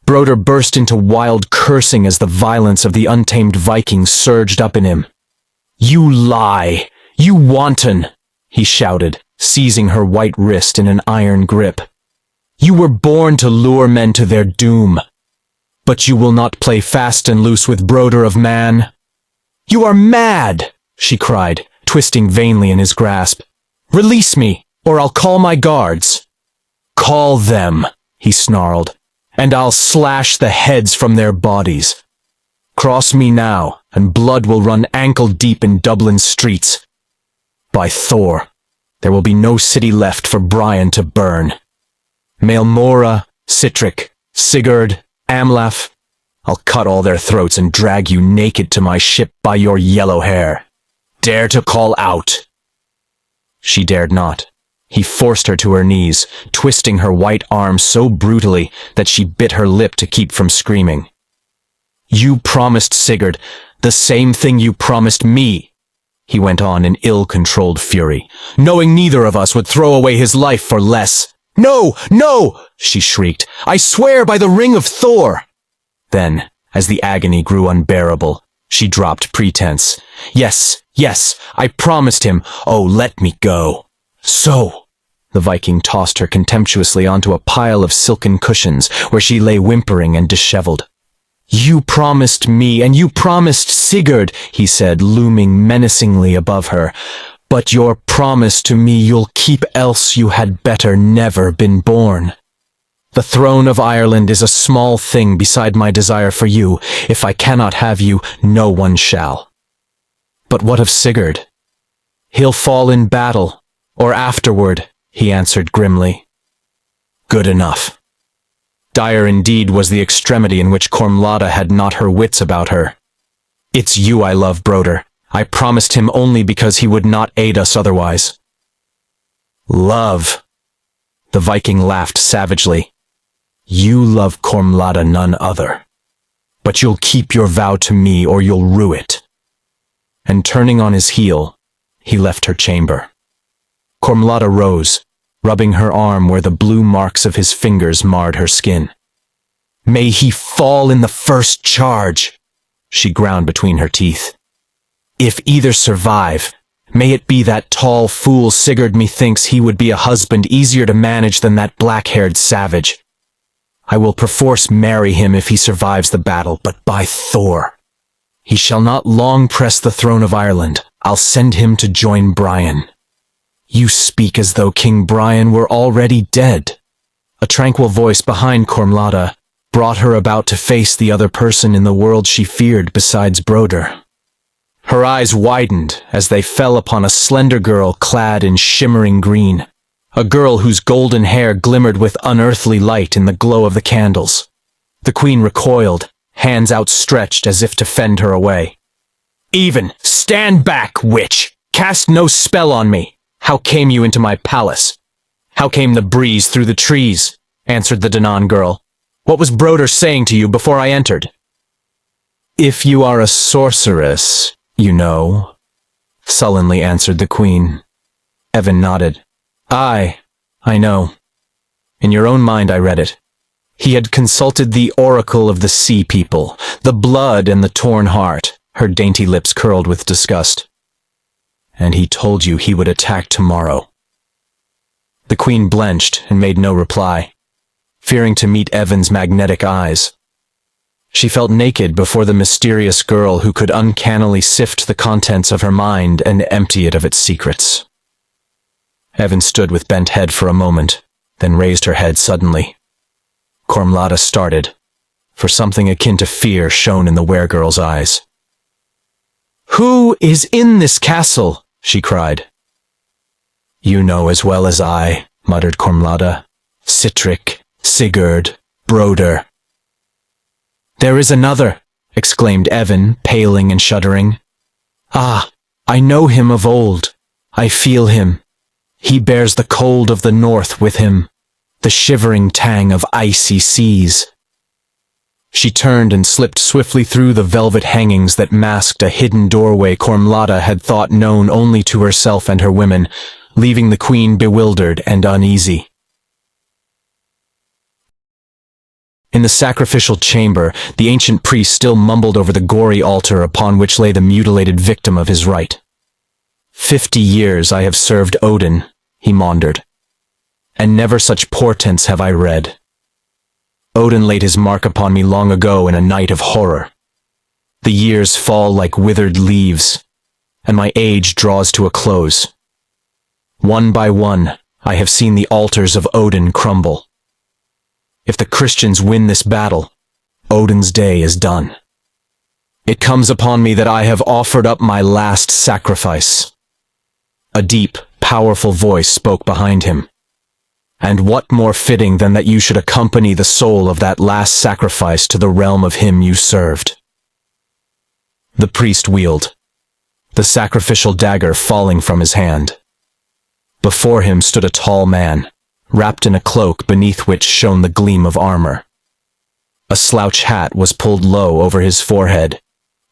S1: Broder burst into wild cursing as the violence of the untamed Viking surged up in him. You lie! You wanton! He shouted, seizing her white wrist in an iron grip. You were born to lure men to their doom. But you will not play fast and loose with Broder of Man. You are mad, she cried, twisting vainly in his grasp. Release me, or I'll call my guards. Call them, he snarled, and I'll slash the heads from their bodies. Cross me now, and blood will run ankle-deep in Dublin streets. By Thor, there will be no city left for Brian to burn. Maelmora, Sitrick, Sigurd, Amlaf, I'll cut all their throats and drag you naked to my ship by your yellow hair. Dare to call out. She dared not. He forced her to her knees, twisting her white arm so brutally that she bit her lip to keep from screaming. You promised Sigurd the same thing you promised me, he went on in ill-controlled fury, knowing neither of us would throw away his life for less. No, no, she shrieked. I swear by the ring of Thor. Then, as the agony grew unbearable, she dropped pretense. Yes, yes, I promised him. Oh, let me go. So, the Viking tossed her contemptuously onto a pile of silken cushions where she lay whimpering and disheveled. You promised me, and you promised Sigurd, he said, looming menacingly above her. But your promise to me you'll keep, else you had better never been born. The throne of Ireland is a small thing beside my desire for you. If I cannot have you, no one shall. But what of Sigurd? He'll fall in battle, or afterward, he answered grimly. Good enough. Dire indeed was the extremity in which Cormlada had not her wits about her. It's you I love, Broder. I promised him only because he would not aid us otherwise. Love. The Viking laughed savagely. You love Cormlada none other. But you'll keep your vow to me or you'll rue it. And turning on his heel, he left her chamber. Cormlada rose, rubbing her arm where the blue marks of his fingers marred her skin. May he fall in the first charge, she ground between her teeth. If either survive, may it be that tall fool Sigurd methinks he would be a husband easier to manage than that black-haired savage. I will perforce marry him if he survives the battle, but by Thor, he shall not long press the throne of Ireland. I'll send him to join Brian. You speak as though King Brian were already dead. A tranquil voice behind Cormlada brought her about to face the other person in the world she feared besides Broder. Her eyes widened as they fell upon a slender girl clad in shimmering green, a girl whose golden hair glimmered with unearthly light in the glow of the candles. The queen recoiled, hands outstretched as if to fend her away. Even, stand back, witch! Cast no spell on me! How came you into my palace? How came the breeze through the trees? Answered the Danann girl. What was Broder saying to you before I entered? If you are a sorceress, you know, sullenly answered the queen. Evan nodded. Aye, I know. In your own mind I read it. He had consulted the oracle of the sea people, the blood and the torn heart. Her dainty lips curled with disgust. And he told you he would attack tomorrow. The queen blenched and made no reply, fearing to meet Evan's magnetic eyes. She felt naked before the mysterious girl who could uncannily sift the contents of her mind and empty it of its secrets. Evan stood with bent head for a moment, then raised her head suddenly. Cormlada started, for something akin to fear shone in the weregirl's eyes. Who is in this castle? She cried. You know as well as I, muttered Cormlada. Sitrick, Sigurd, Broder. There is another, exclaimed Evan, paling and shuddering. Ah, I know him of old. I feel him. He bears the cold of the north with him, the shivering tang of icy seas. She turned and slipped swiftly through the velvet hangings that masked a hidden doorway Cormlada had thought known only to herself and her women, leaving the queen bewildered and uneasy. In the sacrificial chamber, the ancient priest still mumbled over the gory altar upon which lay the mutilated victim of his rite. 50 years I have served Odin, he maundered, and never such portents have I read. Odin laid his mark upon me long ago in a night of horror. The years fall like withered leaves, and my age draws to a close. One by one, I have seen the altars of Odin crumble. If the Christians win this battle, Odin's day is done. It comes upon me that I have offered up my last sacrifice. A deep, powerful voice spoke behind him. And what more fitting than that you should accompany the soul of that last sacrifice to the realm of him you served? The priest wheeled, the sacrificial dagger falling from his hand. Before him stood a tall man, wrapped in a cloak beneath which shone the gleam of armor. A slouch hat was pulled low over his forehead,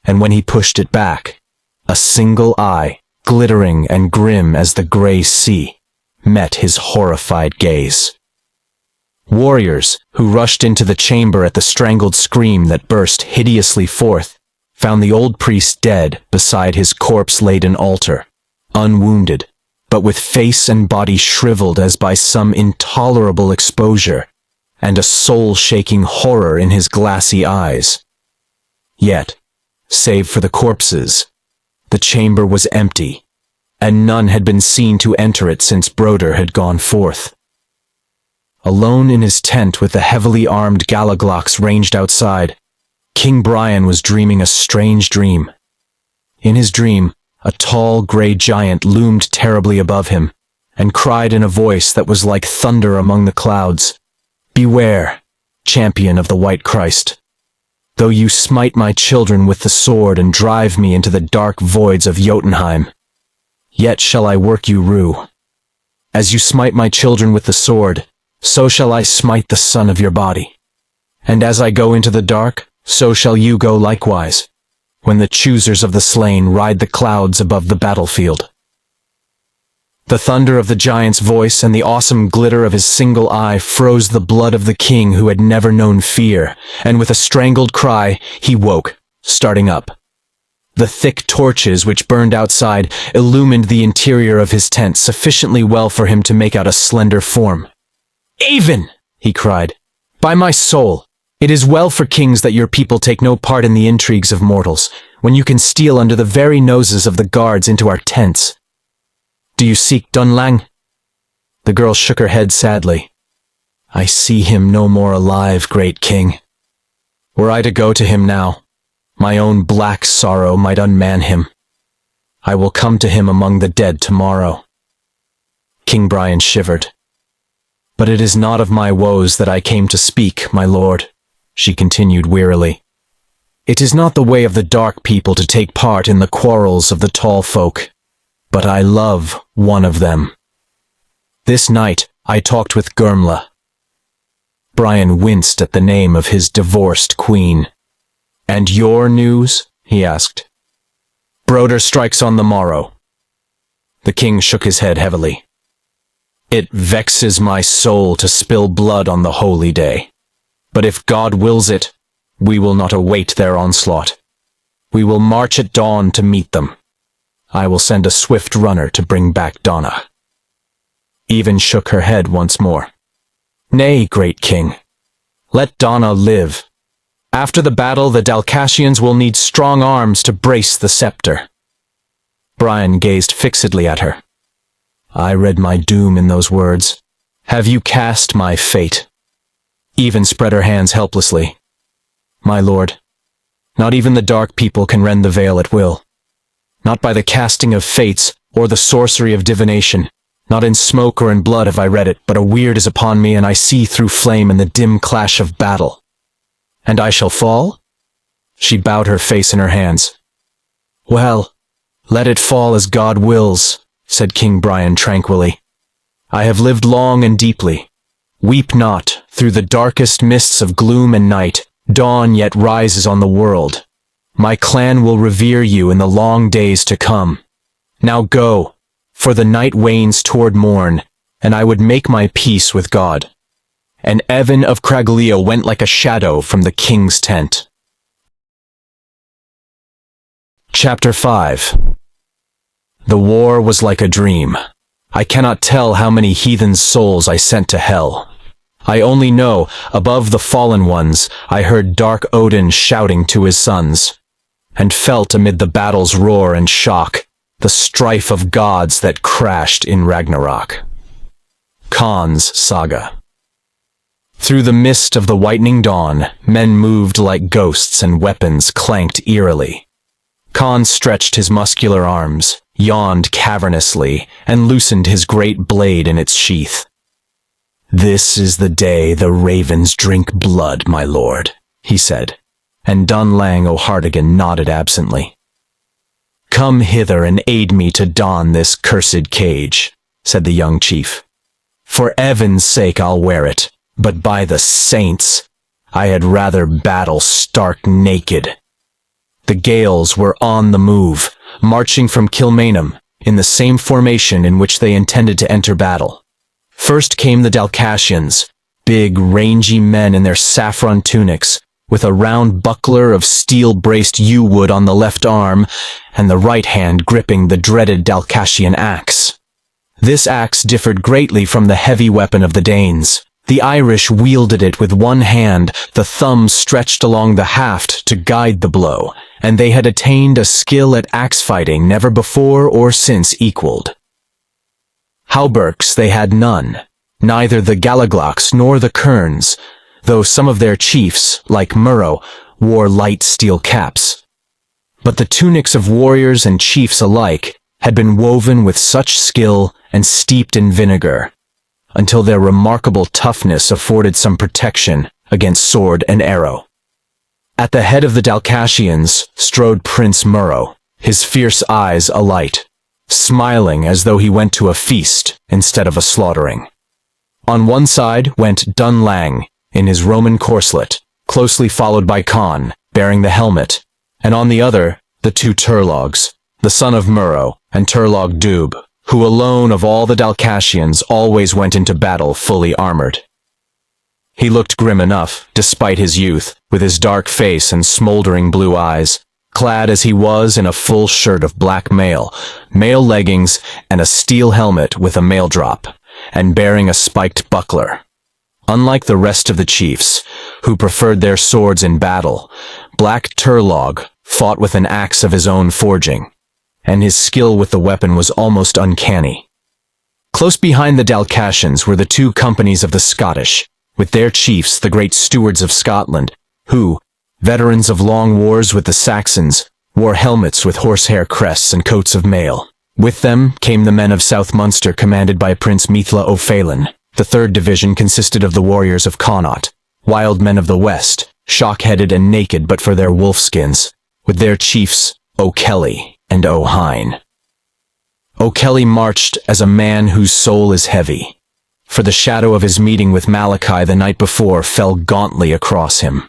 S1: and when he pushed it back, a single eye, glittering and grim as the gray sea, met his horrified gaze. Warriors, who rushed into the chamber at the strangled scream that burst hideously forth, found the old priest dead beside his corpse-laden altar, unwounded, but with face and body shriveled as by some intolerable exposure, and a soul-shaking horror in his glassy eyes. Yet, save for the corpses, the chamber was empty, and none had been seen to enter it since Broder had gone forth. Alone in his tent with the heavily armed Galaglox ranged outside, King Brian was dreaming a strange dream. In his dream, a tall gray giant loomed terribly above him, and cried in a voice that was like thunder among the clouds, "Beware, champion of the White Christ. Though you smite my children with the sword and drive me into the dark voids of Jotunheim, yet shall I work you rue. As you smite my children with the sword, so shall I smite the son of your body. And as I go into the dark, so shall you go likewise, when the choosers of the slain ride the clouds above the battlefield." The thunder of the giant's voice and the awesome glitter of his single eye froze the blood of the king who had never known fear, and with a strangled cry, he woke, starting up. The thick torches which burned outside illumined the interior of his tent sufficiently well for him to make out a slender form. "Avon!" he cried. "By my soul, it is well for kings that your people take no part in the intrigues of mortals, when you can steal under the very noses of the guards into our tents. Do you seek Dunlang?" The girl shook her head sadly. "I see him no more alive, great king. Were I to go to him now, my own black sorrow might unman him. I will come to him among the dead tomorrow." King Brian shivered. "But it is not of my woes that I came to speak, my lord," she continued wearily. "It is not the way of the dark people to take part in the quarrels of the tall folk, but I love one of them. This night I talked with Gurmla." Brian winced at the name of his divorced queen. "And your news?" he asked. "Broder strikes on the morrow." The king shook his head heavily. "It vexes my soul to spill blood on the holy day. But if God wills it, we will not await their onslaught. We will march at dawn to meet them. I will send a swift runner to bring back Donna." Even shook her head once more. "Nay, great king. Let Donna live. After the battle, the Dalcassians will need strong arms to brace the scepter." Brian gazed fixedly at her. "I read my doom in those words. Have you cast my fate?" Even spread her hands helplessly. "My lord, not even the dark people can rend the veil at will. Not by the casting of fates or the sorcery of divination. Not in smoke or in blood have I read it, but a weird is upon me, and I see through flame in the dim clash of battle. And I shall fall?" She bowed her face in her hands. "Well, "Let it fall as God wills," said King Brian tranquilly. "I have lived long and deeply. Weep not, through the darkest mists of gloom and night, dawn yet rises on the world. My clan will revere you in the long days to come. Now go, for the night wanes toward morn, and I would make my peace with God." And Evan of Craglea went like a shadow from the king's tent. Chapter 5. The war was like a dream. I cannot tell how many heathen souls I sent to hell. I only know, above the fallen ones, I heard dark Odin shouting to his sons, and felt amid the battle's roar and shock, the strife of gods that crashed in Ragnarok. Khan's Saga. Through the mist of the whitening dawn, men moved like ghosts and weapons clanked eerily. Khan stretched his muscular arms, yawned cavernously, and loosened his great blade in its sheath. "This is the day the ravens drink blood, my lord," he said, and Dunlang O'Hartigan nodded absently. "Come hither and aid me to don this cursed cage," said the young chief. "For Evan's sake I'll wear it, but by the saints, I had rather battle stark naked." The Gaels were on the move, marching from Kilmainham, in the same formation in which they intended to enter battle. First came the Dalcassians, big, rangy men in their saffron tunics, with a round buckler of steel-braced yew-wood on the left arm, and the right hand gripping the dreaded Dalcassian axe. This axe differed greatly from the heavy weapon of the Danes. The Irish wielded it with one hand, the thumb stretched along the haft to guide the blow, and they had attained a skill at axe fighting never before or since equaled. Hauberks they had none, neither the Gallaglocs nor the Kerns, though some of their chiefs, like Murrow, wore light steel caps. But the tunics of warriors and chiefs alike had been woven with such skill and steeped in vinegar, until their remarkable toughness afforded some protection against sword and arrow. At the head of the Dalcassians strode Prince Murrow, his fierce eyes alight, smiling as though he went to a feast instead of a slaughtering. On one side went Dunlang in his Roman corslet, closely followed by Conn, bearing the helmet, and on the other the two Turloughs, the son of Murrow and Turlough Dubh, who alone of all the Dalcassians always went into battle fully armored. He looked grim enough, despite his youth, with his dark face and smoldering blue eyes, clad as he was in a full shirt of black mail leggings, and a steel helmet with a mail drop, and bearing a spiked buckler. Unlike the rest of the chiefs, who preferred their swords in battle, Black Turlough fought with an axe of his own forging, and his skill with the weapon was almost uncanny. Close behind the Dalcassians were the two companies of the Scottish, with their chiefs, the great stewards of Scotland, who, veterans of long wars with the Saxons, wore helmets with horsehair crests and coats of mail. With them came the men of South Munster commanded by Prince Mithla O'Phelan. The 3rd Division consisted of the warriors of Connaught, wild men of the West, shock-headed and naked but for their wolfskins, with their chiefs O'Kelly and O'Hine. O'Kelly marched as a man whose soul is heavy, for the shadow of his meeting with Malachi the night before fell gauntly across him.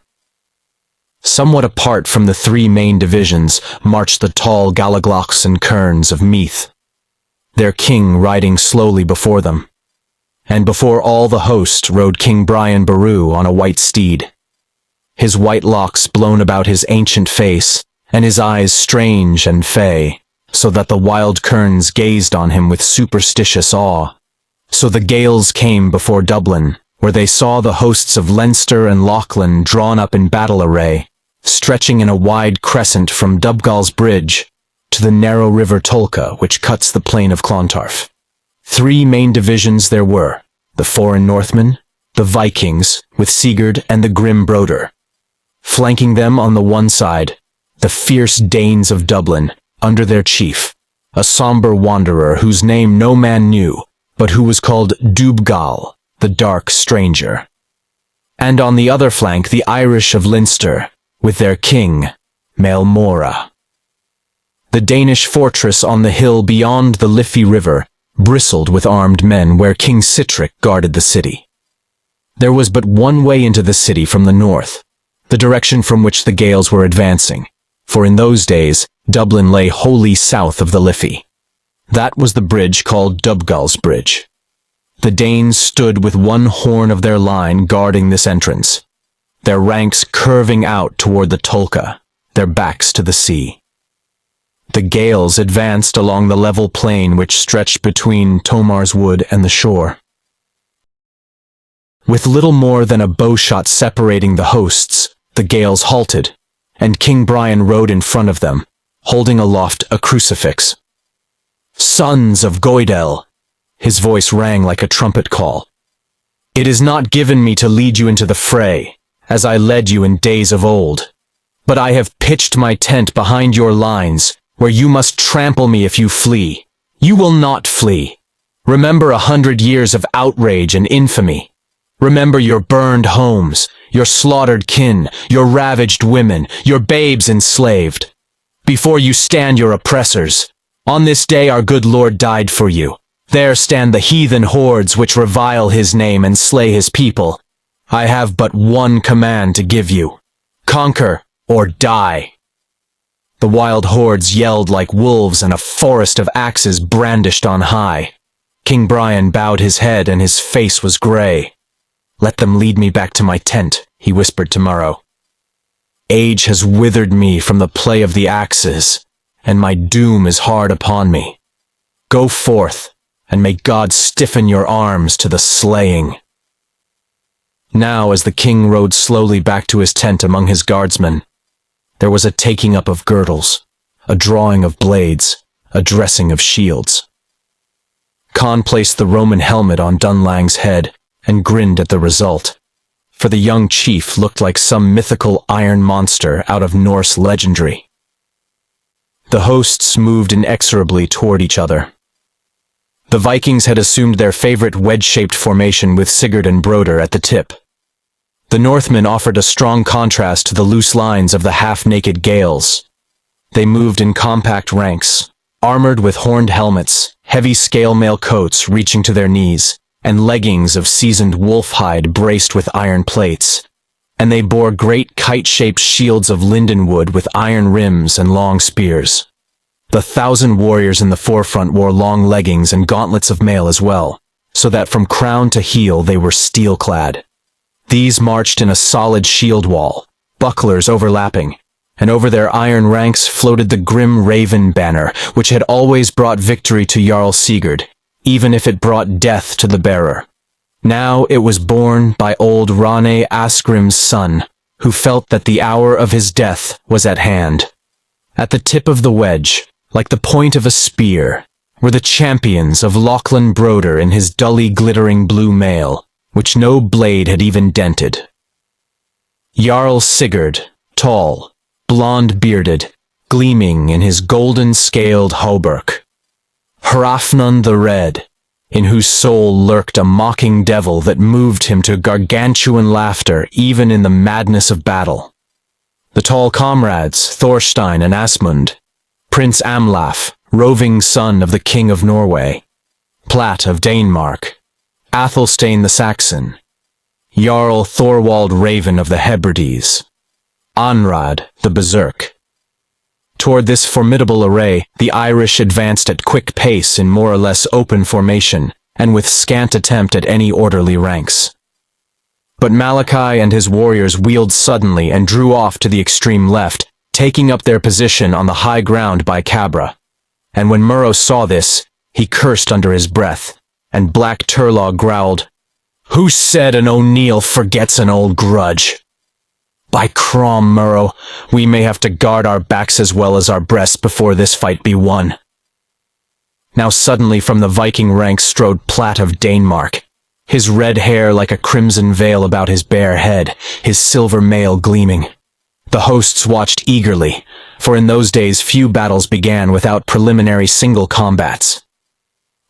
S1: Somewhat apart from the 3 main divisions marched the tall Gallaglocs and Kerns of Meath, their king riding slowly before them. And before all the host rode King Brian Boru on a white steed, his white locks blown about his ancient face, and his eyes strange and fey, so that the wild Kerns gazed on him with superstitious awe. So the Gaels came before Dublin, where they saw the hosts of Leinster and Lochlan drawn up in battle array, stretching in a wide crescent from Dubgall's Bridge to the narrow river Tolka, which cuts the plain of Clontarf. 3 main divisions there were: the foreign Northmen, the Vikings, with Sigurd and the grim Broder. Flanking them on the one side, the fierce Danes of Dublin, under their chief, a somber wanderer whose name no man knew, but who was called Dubgall, the Dark Stranger. And on the other flank the Irish of Leinster, with their king, Maelmorra. The Danish fortress on the hill beyond the Liffey River bristled with armed men where King Sitrick guarded the city. There was but one way into the city from the north, the direction from which the Gaels were advancing, for in those days Dublin lay wholly south of the Liffey. That was the bridge called Dubgall's Bridge. The Danes stood with one horn of their line guarding this entrance, their ranks curving out toward the Turlough, their backs to the sea. The Gaels advanced along the level plain which stretched between Tomar's Wood and the shore. With little more than a bowshot separating the hosts, the Gaels halted, and King Brian rode in front of them, holding aloft a crucifix. "Sons of Goidel," his voice rang like a trumpet call. "It is not given me to lead you into the fray, as I led you in days of old. But I have pitched my tent behind your lines, where you must trample me if you flee. You will not flee. Remember 100 years of outrage and infamy. Remember your burned homes, your slaughtered kin, your ravaged women, your babes enslaved. Before you stand your oppressors. On this day our good Lord died for you. There stand the heathen hordes which revile his name and slay his people. I have but one command to give you. Conquer or die." The wild hordes yelled like wolves and a forest of axes brandished on high. King Brian bowed his head and his face was gray. "Let them lead me back to my tent," he whispered to Murrough. "Age has withered me from the play of the axes, and my doom is hard upon me. Go forth, and may God stiffen your arms to the slaying." Now, as the king rode slowly back to his tent among his guardsmen, there was a taking up of girdles, a drawing of blades, a dressing of shields. Con placed the Roman helmet on Dunlang's head and grinned at the result, for the young chief looked like some mythical iron monster out of Norse legendary. The hosts moved inexorably toward each other. The Vikings had assumed their favorite wedge-shaped formation with Sigurd and Broder at the tip. The Northmen offered a strong contrast to the loose lines of the half-naked Gaels. They moved in compact ranks, armored with horned helmets, heavy scale mail coats reaching to their knees, and leggings of seasoned wolf hide braced with iron plates. And they bore great kite-shaped shields of lindenwood with iron rims and long spears. The 1,000 warriors in the forefront wore long leggings and gauntlets of mail as well, so that from crown to heel they were steel-clad. These marched in a solid shield wall, bucklers overlapping, and over their iron ranks floated the grim raven banner, which had always brought victory to Jarl Sigurd, even if it brought death to the bearer. Now it was borne by old Rane Asgrim's son, who felt that the hour of his death was at hand. At the tip of the wedge, like the point of a spear, were the champions of Lachlan Broder in his dully glittering blue mail, which no blade had even dented. Jarl Sigurd, tall, blonde-bearded, gleaming in his golden-scaled hauberk. Hrafnund the Red, in whose soul lurked a mocking devil that moved him to gargantuan laughter even in the madness of battle. The tall comrades, Thorstein and Asmund, Prince Amlaf, roving son of the King of Norway, Platt of Danemark, Athelstane the Saxon, Jarl Thorwald Raven of the Hebrides, Anrad the Berserk. Toward this formidable array, the Irish advanced at quick pace in more or less open formation, and with scant attempt at any orderly ranks. But Malachi and his warriors wheeled suddenly and drew off to the extreme left, taking up their position on the high ground by Cabra. And when Murrough saw this, he cursed under his breath, and Black Turlough growled, "Who said an O'Neill forgets an old grudge? By Crom, Murrough, we may have to guard our backs as well as our breasts before this fight be won." Now suddenly from the Viking ranks strode Platt of Danemark, his red hair like a crimson veil about his bare head, his silver mail gleaming. The hosts watched eagerly, for in those days few battles began without preliminary single combats.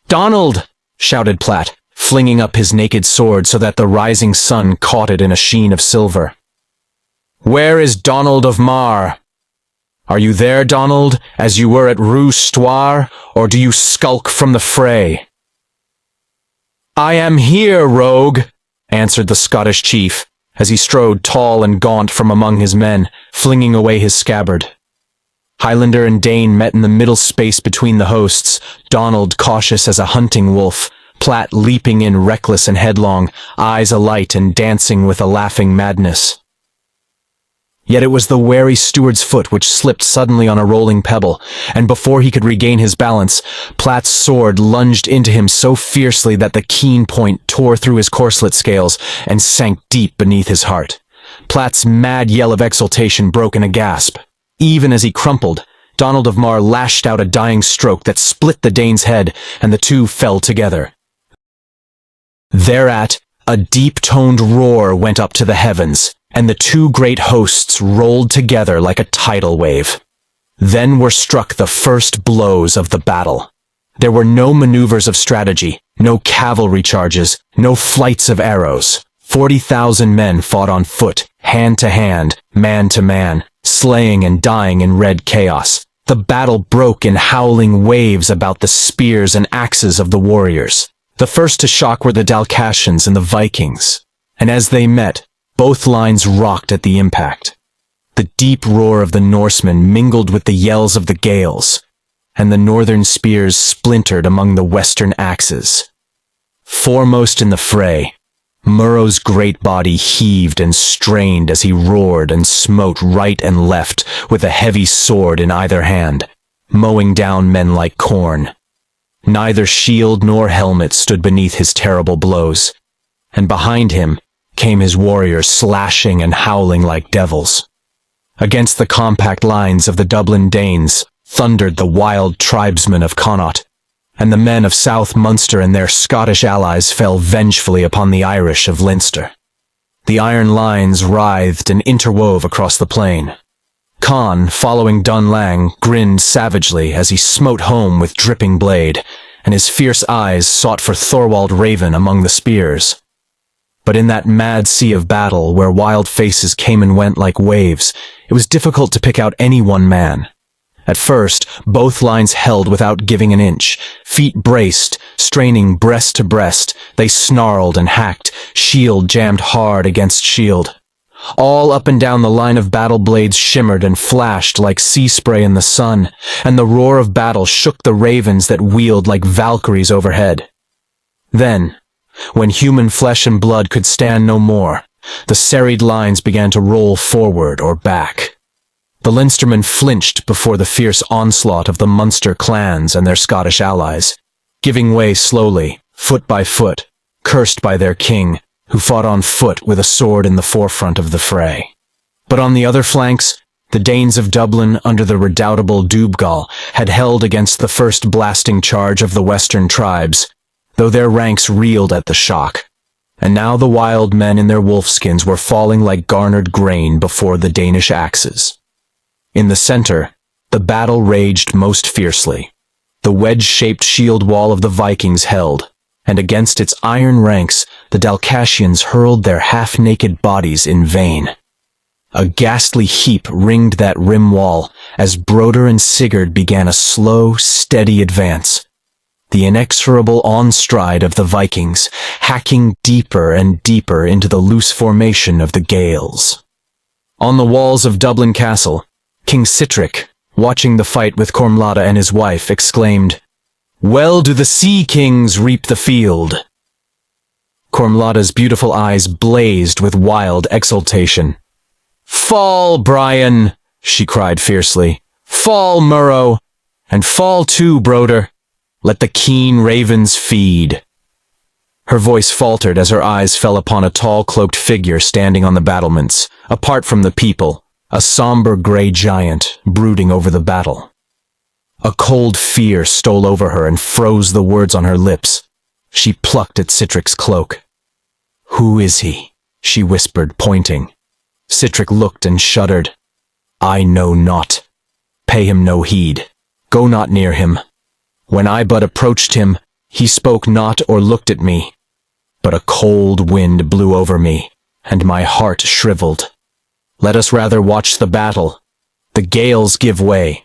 S1: "Donald!" shouted Platt, flinging up his naked sword so that the rising sun caught it in a sheen of silver. "Where is Donald of Mar?" Are you there, Donald, as you were at Roustoir, or do you skulk from the fray?" "I am here, rogue," answered the Scottish chief, as he strode tall and gaunt from among his men, flinging away his scabbard. Highlander and Dane met in the middle space between the hosts, Donald cautious as a hunting wolf, Platt leaping in reckless and headlong, eyes alight and dancing with a laughing madness. Yet it was the wary steward's foot which slipped suddenly on a rolling pebble, and before he could regain his balance, Platt's sword lunged into him so fiercely that the keen point tore through his corselet scales and sank deep beneath his heart. Platt's mad yell of exultation broke in a gasp. Even as he crumpled, Donald of Mar lashed out a dying stroke that split the Dane's head, and the two fell together. Thereat, a deep-toned roar went up to the heavens, and the two great hosts rolled together like a tidal wave. Then were struck the first blows of the battle. There were no maneuvers of strategy, no cavalry charges, no flights of arrows. 40,000 men fought on foot, hand to hand, man to man, slaying and dying in red chaos. The battle broke in howling waves about the spears and axes of the warriors. The first to shock were the Dalcassians and the Vikings, and as they met, both lines rocked at the impact. The deep roar of the Norsemen mingled with the yells of the Gaels, and the northern spears splintered among the western axes. Foremost in the fray, Murrow's great body heaved and strained as he roared and smote right and left with a heavy sword in either hand, mowing down men like corn. Neither shield nor helmet stood beneath his terrible blows, and behind him came his warriors slashing and howling like devils. Against the compact lines of the Dublin Danes thundered the wild tribesmen of Connaught, and the men of South Munster and their Scottish allies fell vengefully upon the Irish of Leinster. The iron lines writhed and interwove across the plain. Conn, following Dunlang, grinned savagely as he smote home with dripping blade, and his fierce eyes sought for Thorwald Raven among the spears. But in that mad sea of battle, where wild faces came and went like waves, it was difficult to pick out any one man. At first, both lines held without giving an inch. Feet braced, straining breast to breast, they snarled and hacked, shield jammed hard against shield. All up and down the line of battle blades shimmered and flashed like sea spray in the sun, and the roar of battle shook the ravens that wheeled like Valkyries overhead. Then, when human flesh and blood could stand no more, the serried lines began to roll forward or back. The Leinstermen flinched before the fierce onslaught of the Munster clans and their Scottish allies, giving way slowly, foot by foot, cursed by their king, who fought on foot with a sword in the forefront of the fray. But on the other flanks, the Danes of Dublin under the redoubtable Dubgal had held against the first blasting charge of the western tribes, though their ranks reeled at the shock, and now the wild men in their wolfskins were falling like garnered grain before the Danish axes. In the center, the battle raged most fiercely. The wedge-shaped shield wall of the Vikings held, and against its iron ranks the Dalcassians hurled their half-naked bodies in vain. A ghastly heap ringed that rim wall as Broder and Sigurd began a slow, steady advance. The inexorable onstride of the Vikings, hacking deeper and deeper into the loose formation of the Gaels. On the walls of Dublin Castle, King Sitric, watching the fight with Cormlada and his wife, exclaimed, "Well do the Sea Kings reap the field." Cormlada's beautiful eyes blazed with wild exultation. "Fall, Brian!" she cried fiercely. "Fall, Murrow! And fall too, Broder! Let the keen ravens feed." Her voice faltered as her eyes fell upon a tall cloaked figure standing on the battlements, apart from the people, a somber grey giant brooding over the battle. A cold fear stole over her and froze the words on her lips. She plucked at Sitric's cloak. "Who is he?" she whispered, pointing. Sitric looked and shuddered. "I know not. Pay him no heed. Go not near him. When I but approached him, he spoke not or looked at me. But a cold wind blew over me, and my heart shriveled. Let us rather watch the battle. the Gaels give way.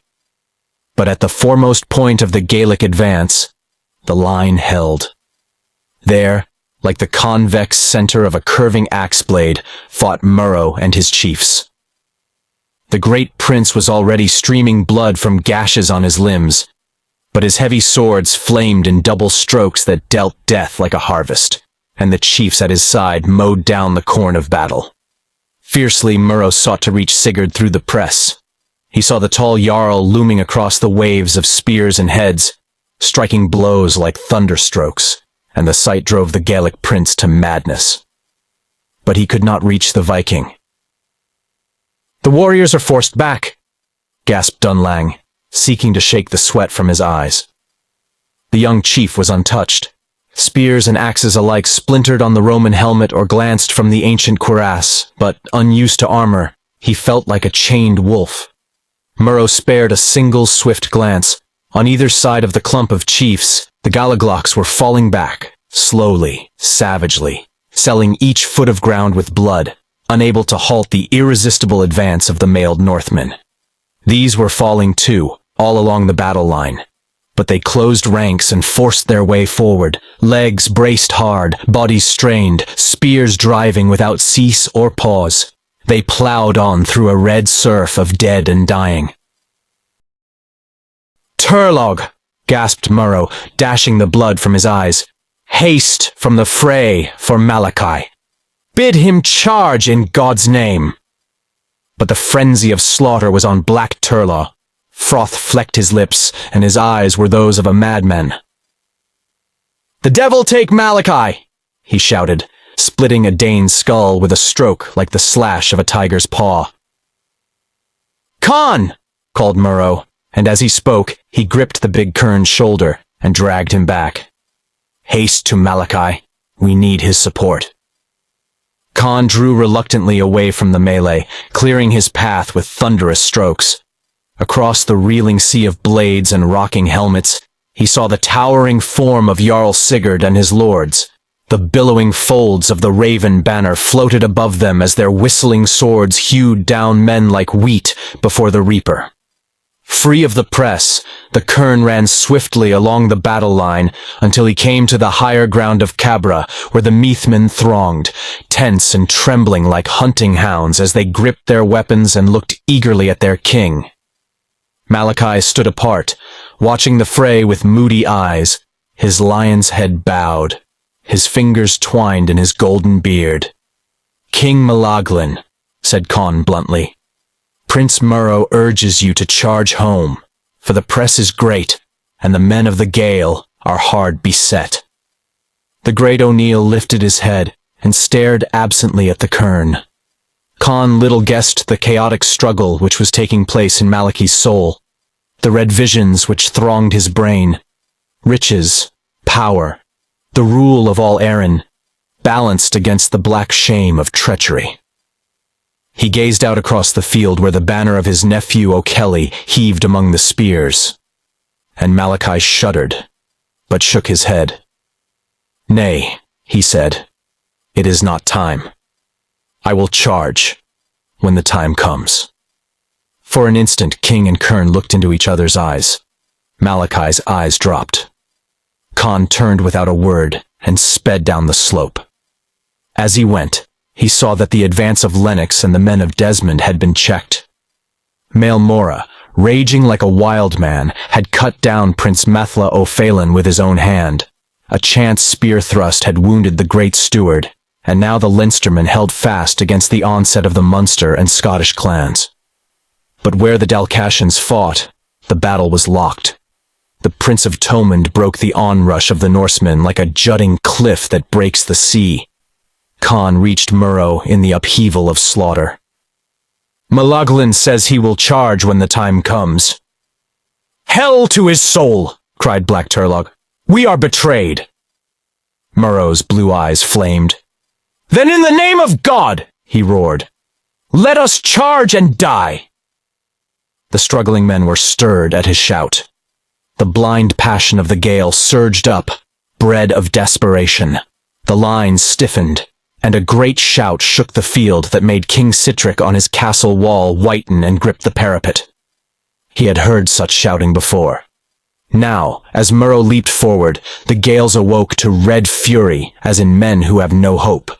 S1: But at the foremost point of the Gaelic advance, the line held. There, like the convex center of a curving axe blade, fought Murrough and his chiefs. The great prince was already streaming blood from gashes on his limbs, but his heavy swords flamed in double strokes that dealt death like a harvest, and the chiefs at his side mowed down the corn of battle. Fiercely, Murrough sought to reach Sigurd through the press. He saw the tall Jarl looming across the waves of spears and heads, striking blows like thunderstrokes, and the sight drove the Gaelic prince to madness. But he could not reach the Viking. "The warriors are forced back," gasped Dunlang, seeking to shake the sweat from his eyes. The young chief was untouched. Spears and axes alike splintered on the Roman helmet or glanced from the ancient cuirass, but, unused to armor, he felt like a chained wolf. Murrough spared a single swift glance. On either side of the clump of chiefs, the Galaglocks were falling back, slowly, savagely, selling each foot of ground with blood, unable to halt the irresistible advance of the mailed Northmen. These were falling too, all along the battle line. But they closed ranks and forced their way forward, legs braced hard, bodies strained, spears driving without cease or pause. They plowed on through a red surf of dead and dying. "Turlough!" gasped Murrough, dashing the blood from his eyes. "Haste from the fray for Malachi. Bid him charge in God's name!" But the frenzy of slaughter was on Black Turlough. Froth flecked his lips, and his eyes were those of a madman. "The devil take Malachi!" he shouted, splitting a Dane's skull with a stroke like the slash of a tiger's paw. "Con!" called Murrough, and as he spoke, he gripped the big Kern's shoulder and dragged him back. "Haste to Malachi. We need his support." Con drew reluctantly away from the melee, clearing his path with thunderous strokes. Across the reeling sea of blades and rocking helmets, he saw the towering form of Jarl Sigurd and his lords. The billowing folds of the raven banner floated above them as their whistling swords hewed down men like wheat before the reaper. Free of the press, the Kern ran swiftly along the battle line until he came to the higher ground of Cabra, where the Meathmen thronged, tense and trembling like hunting hounds as they gripped their weapons and looked eagerly at their king. Malachi stood apart, watching the fray with moody eyes, his lion's head bowed, his fingers twined in his golden beard. "King Malaglin," said Con bluntly, "Prince Murrough urges you to charge home, for the press is great, and the men of the Gael are hard beset." The great O'Neill lifted his head and stared absently at the Kern. Con little guessed the chaotic struggle which was taking place in Malachi's soul, the red visions which thronged his brain. Riches, power, the rule of all Erin, balanced against the black shame of treachery. He gazed out across the field where the banner of his nephew O'Kelly heaved among the spears, and Malachi shuddered, but shook his head. "Nay," he said, "it is not time. I will charge when the time comes." For an instant, King and Kern looked into each other's eyes. Malachi's eyes dropped. Con turned without a word and sped down the slope. As he went, he saw that the advance of Lennox and the men of Desmond had been checked. Maelmorra, raging like a wild man, had cut down Prince Mathla O'Phelan with his own hand. A chance spear thrust had wounded the great steward, and now the Leinstermen held fast against the onset of the Munster and Scottish clans. But where the Dalcassians fought, the battle was locked. The Prince of Thomond broke the onrush of the Norsemen like a jutting cliff that breaks the sea. Con reached Murrough in the upheaval of slaughter. "Malaglin says he will charge when the time comes." "Hell to his soul!" cried Black Turlough. "We are betrayed." Murrough's blue eyes flamed. "Then in the name of God," he roared, "let us charge and die!" The struggling men were stirred at his shout. The blind passion of the Gael surged up, bred of desperation. The lines stiffened, and a great shout shook the field that made King Sitric on his castle wall whiten and grip the parapet. He had heard such shouting before. Now, as Murrow leaped forward, the Gaels awoke to red fury, as in men who have no hope.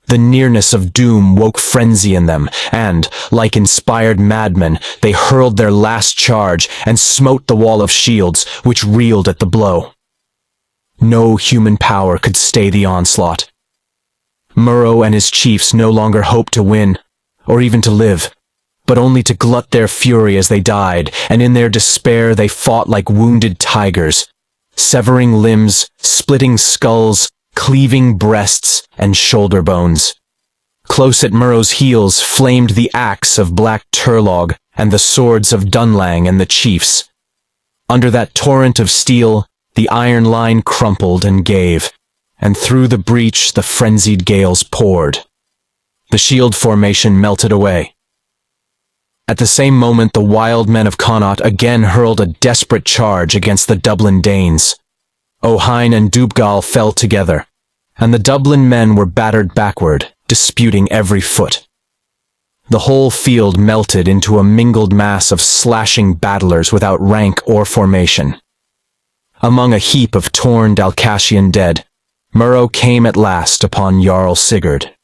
S1: The nearness of doom woke frenzy in them, and, like inspired madmen, they hurled their last charge and smote the wall of shields, which reeled at the blow. No human power could stay the onslaught. Murrow and his chiefs no longer hoped to win, or even to live, but only to glut their fury as they died, and in their despair they fought like wounded tigers, severing limbs, splitting skulls, cleaving breasts and shoulder bones. Close at Murrow's heels flamed the axe of Black Turlough and the swords of Dunlang and the chiefs. Under that torrent of steel, the iron line crumpled and gave, and through the breach the frenzied Gaels poured. The shield formation melted away. At the same moment the wild men of Connaught again hurled a desperate charge against the Dublin Danes. O'Hine and Dubgal fell together, and the Dublin men were battered backward, disputing every foot. The whole field melted into a mingled mass of slashing battlers without rank or formation. Among a heap of torn Dalcassian dead, Murrow came at last upon Jarl Sigurd.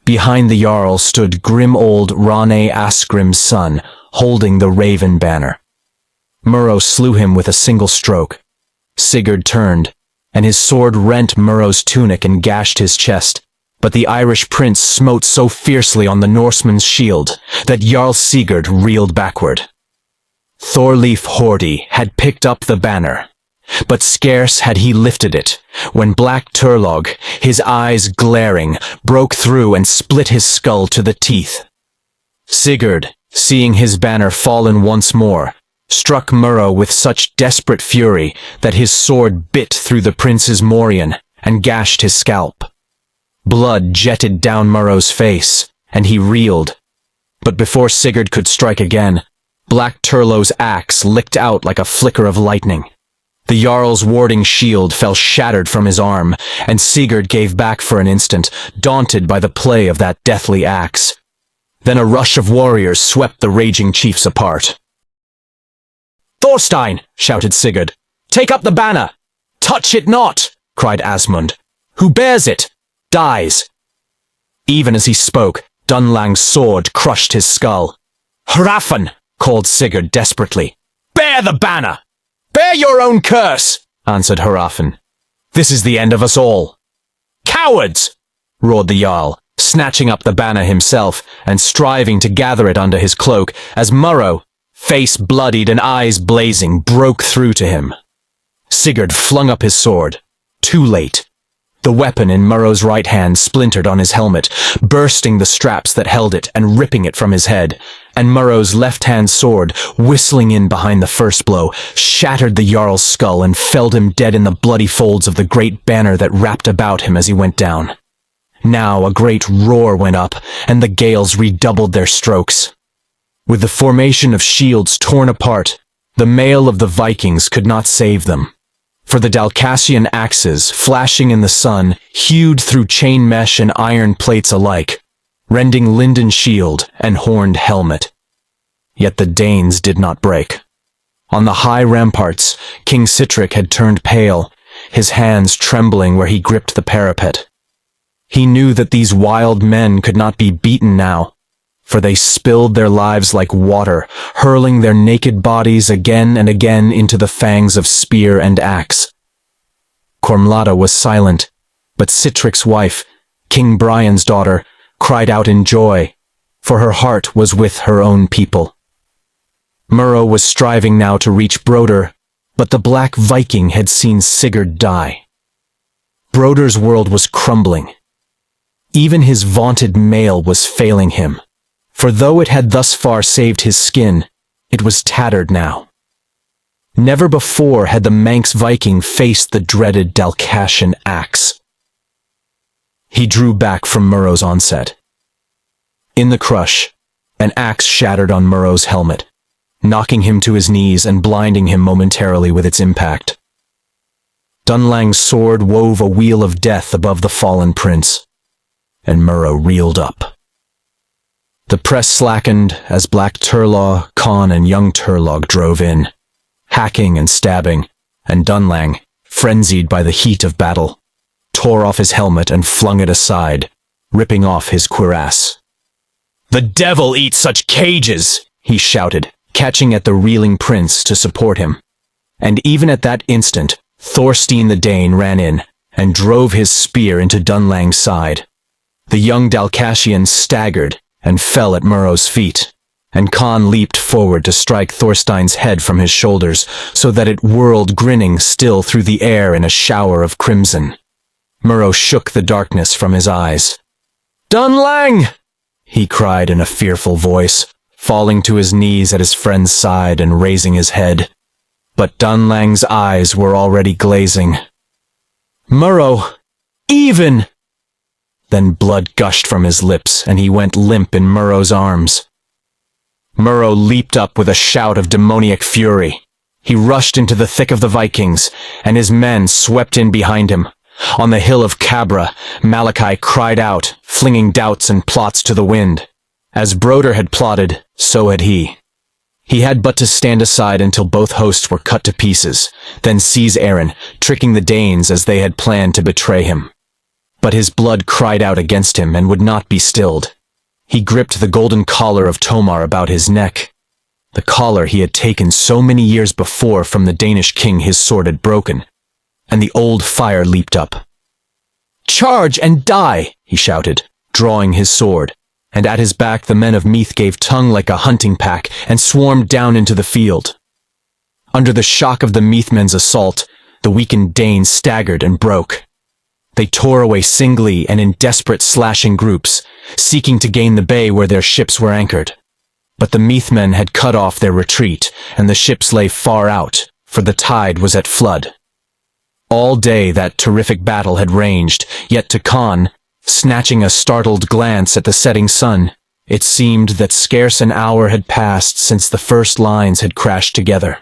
S1: Behind the Jarl stood grim old Rane Asgrim's son, holding the raven banner. Murrow slew him with a single stroke. Sigurd turned, and his sword rent Murrow's tunic and gashed his chest, but the Irish prince smote so fiercely on the Norseman's shield that Jarl Sigurd reeled backward. Thorleif Hordy had picked up the banner, but scarce had he lifted it, when Black Turlough, his eyes glaring, broke through and split his skull to the teeth. Sigurd, seeing his banner fallen once more, struck Murrow with such desperate fury that his sword bit through the prince's morion and gashed his scalp. Blood jetted down Murrow's face, and he reeled. But before Sigurd could strike again, Black Turlough's axe licked out like a flicker of lightning. The Jarl's warding shield fell shattered from his arm, and Sigurd gave back for an instant, daunted by the play of that deathly axe. Then a rush of warriors swept the raging chiefs apart. "Thorstein!" shouted Sigurd. "Take up the banner!" "Touch it not!" cried Asmund. "Who bears it, dies." Even as he spoke, Dunlang's sword crushed his skull. "Hrafn!" called Sigurd desperately. "Bear the banner!" "Bear your own curse!" answered Hrafn. "This is the end of us all." "Cowards!" roared the Jarl, snatching up the banner himself and striving to gather it under his cloak, as Murrow, face bloodied and eyes blazing, broke through to him. Sigurd flung up his sword. Too late. The weapon in Murrow's right hand splintered on his helmet, bursting the straps that held it and ripping it from his head, and Murrow's left-hand sword, whistling in behind the first blow, shattered the Jarl's skull and felled him dead in the bloody folds of the great banner that wrapped about him as he went down. Now a great roar went up, and the Gaels redoubled their strokes. With the formation of shields torn apart, the mail of the Vikings could not save them. For the Dalcassian axes, flashing in the sun, hewed through chain mesh and iron plates alike, rending linden shield and horned helmet. Yet the Danes did not break. On the high ramparts, King Sitric had turned pale, his hands trembling where he gripped the parapet. He knew that these wild men could not be beaten now, for they spilled their lives like water, hurling their naked bodies again and again into the fangs of spear and axe. Cormlada was silent, but Sitric's wife, King Brian's daughter, cried out in joy, for her heart was with her own people. Murrow was striving now to reach Broder, but the Black Viking had seen Sigurd die. Broder's world was crumbling. Even his vaunted mail was failing him. For though it had thus far saved his skin, it was tattered now. Never before had the Manx Viking faced the dreaded Dalcassian axe. He drew back from Murrow's onset. In the crush, an axe shattered on Murrow's helmet, knocking him to his knees and blinding him momentarily with its impact. Dunlang's sword wove a wheel of death above the fallen prince, and Murrough reeled up. The press slackened as Black Turlough, Con, and young Turlough drove in, hacking and stabbing, and Dunlang, frenzied by the heat of battle, tore off his helmet and flung it aside, ripping off his cuirass. "The devil eat such cages!" he shouted, catching at the reeling prince to support him. And even at that instant, Thorstein the Dane ran in and drove his spear into Dunlang's side. The young Dalcassian staggered and fell at Murrough's feet, and Con leaped forward to strike Thorstein's head from his shoulders so that it whirled grinning still through the air in a shower of crimson. Murrough shook the darkness from his eyes. "Dunlang!" he cried in a fearful voice, falling to his knees at his friend's side and raising his head. But Dunlang's eyes were already glazing. "Murrough! Even!" Then blood gushed from his lips, and he went limp in Murrough's arms. Murrough leaped up with a shout of demoniac fury. He rushed into the thick of the Vikings, and his men swept in behind him. On the hill of Cabra, Malachi cried out, flinging doubts and plots to the wind. As Broder had plotted, so had he. He had but to stand aside until both hosts were cut to pieces, then seize Aaron, tricking the Danes as they had planned to betray him. But his blood cried out against him and would not be stilled. He gripped the golden collar of Tomar about his neck, the collar he had taken so many years before from the Danish king his sword had broken, and the old fire leaped up. "Charge and die!" he shouted, drawing his sword, and at his back the men of Meath gave tongue like a hunting pack and swarmed down into the field. Under the shock of the Meathmen's assault, the weakened Danes staggered and broke. They tore away singly and in desperate slashing groups, seeking to gain the bay where their ships were anchored. But the Meathmen had cut off their retreat, and the ships lay far out, for the tide was at flood. All day that terrific battle had raged, yet to Con, snatching a startled glance at the setting sun, it seemed that scarce an hour had passed since the first lines had crashed together.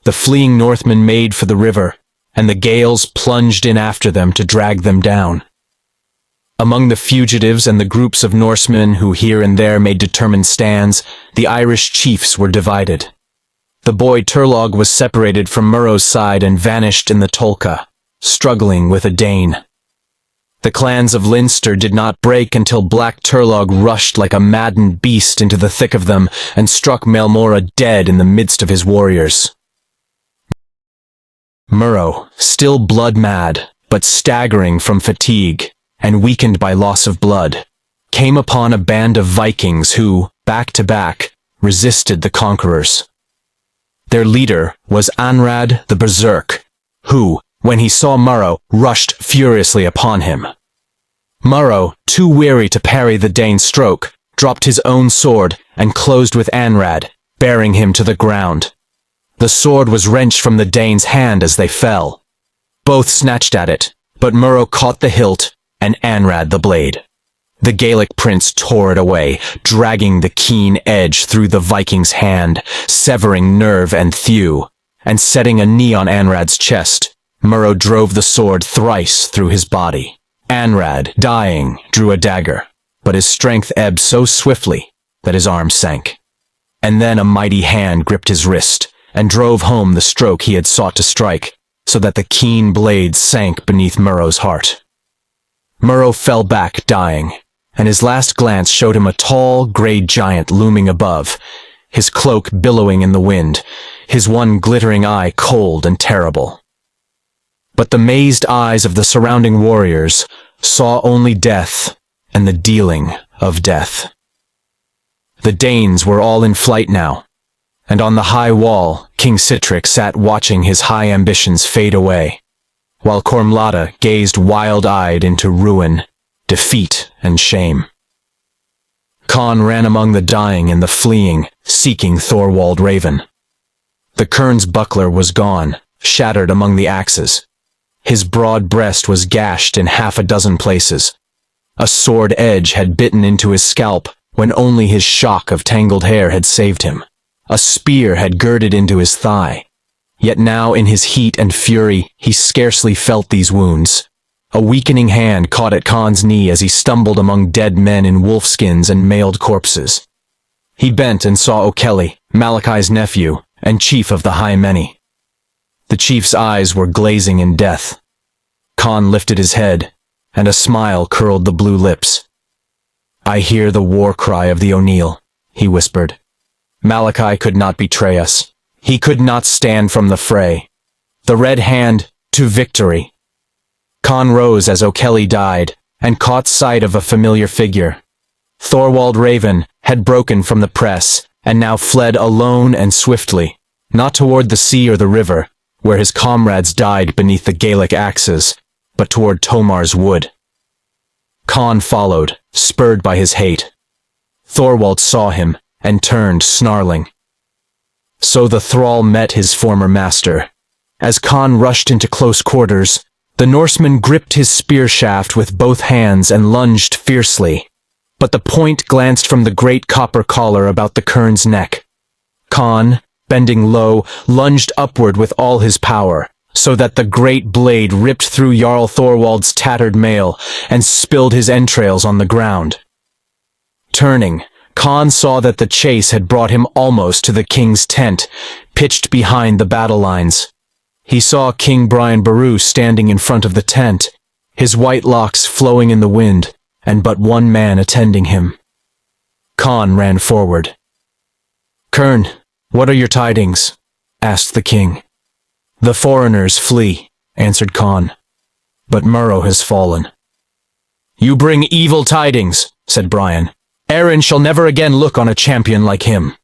S1: The fleeing Northmen made for the river, and the gales plunged in after them to drag them down. Among the fugitives and the groups of Norsemen who here and there made determined stands, the Irish chiefs were divided. The boy Turlough was separated from Murrough's side and vanished in the Tolka, struggling with a Dane. The clans of Leinster did not break until Black Turlough rushed like a maddened beast into the thick of them and struck Maelmorra dead in the midst of his warriors. Murrough, still blood-mad, but staggering from fatigue, and weakened by loss of blood, came upon a band of Vikings who, back to back, resisted the conquerors. Their leader was Anrad the Berserk, who, when he saw Murrough, rushed furiously upon him. Murrough, too weary to parry the Dane's stroke, dropped his own sword and closed with Anrad, bearing him to the ground. The sword was wrenched from the Dane's hand as they fell. Both snatched at it, but Murrough caught the hilt and Anrad the blade. The Gaelic prince tore it away, dragging the keen edge through the Viking's hand, severing nerve and thew, and setting a knee on Anrad's chest. Murrough drove the sword thrice through his body. Anrad, dying, drew a dagger, but his strength ebbed so swiftly that his arm sank. And then a mighty hand gripped his wrist and drove home the stroke he had sought to strike, so that the keen blade sank beneath Murrough's heart. Murrough fell back, dying, and his last glance showed him a tall, grey giant looming above, his cloak billowing in the wind, his one glittering eye cold and terrible. But the mazed eyes of the surrounding warriors saw only death and the dealing of death. The Danes were all in flight now, and on the high wall King Sitrick sat watching his high ambitions fade away, while Cormlada gazed wild-eyed into ruin, defeat, and shame. Con ran among the dying and the fleeing, seeking Thorwald Raven. The Kern's buckler was gone, shattered among the axes. His broad breast was gashed in half a dozen places. A sword edge had bitten into his scalp when only his shock of tangled hair had saved him. A spear had girded into his thigh. Yet now in his heat and fury he scarcely felt these wounds. A weakening hand caught at Khan's knee as he stumbled among dead men in wolfskins and mailed corpses. He bent and saw O'Kelly, Malachi's nephew, and chief of the High Many. The chief's eyes were glazing in death. Khan lifted his head, and a smile curled the blue lips. "I hear the war cry of the O'Neill," he whispered. "Malachi could not betray us. He could not stand from the fray. The Red Hand to victory." Khan rose as O'Kelly died, and caught sight of a familiar figure. Thorwald Raven had broken from the press, and now fled alone and swiftly, not toward the sea or the river, where his comrades died beneath the Gaelic axes, but toward Tomar's wood. Khan followed, spurred by his hate. Thorwald saw him, and turned, snarling. So the thrall met his former master. As Khan rushed into close quarters, the Norseman gripped his spear shaft with both hands and lunged fiercely. But the point glanced from the great copper collar about the kern's neck. Khan, bending low, lunged upward with all his power, so that the great blade ripped through Jarl Thorwald's tattered mail and spilled his entrails on the ground. Turning, Khan saw that the chase had brought him almost to the king's tent, pitched behind the battle lines. He saw King Brian Boru standing in front of the tent, his white locks flowing in the wind, and but one man attending him. Khan ran forward. "Kern, what are your tidings?" asked the king. "The foreigners flee," answered Khan. "But Murrow has fallen." "You bring evil tidings," said Brian. "Erin shall never again look on a champion like him."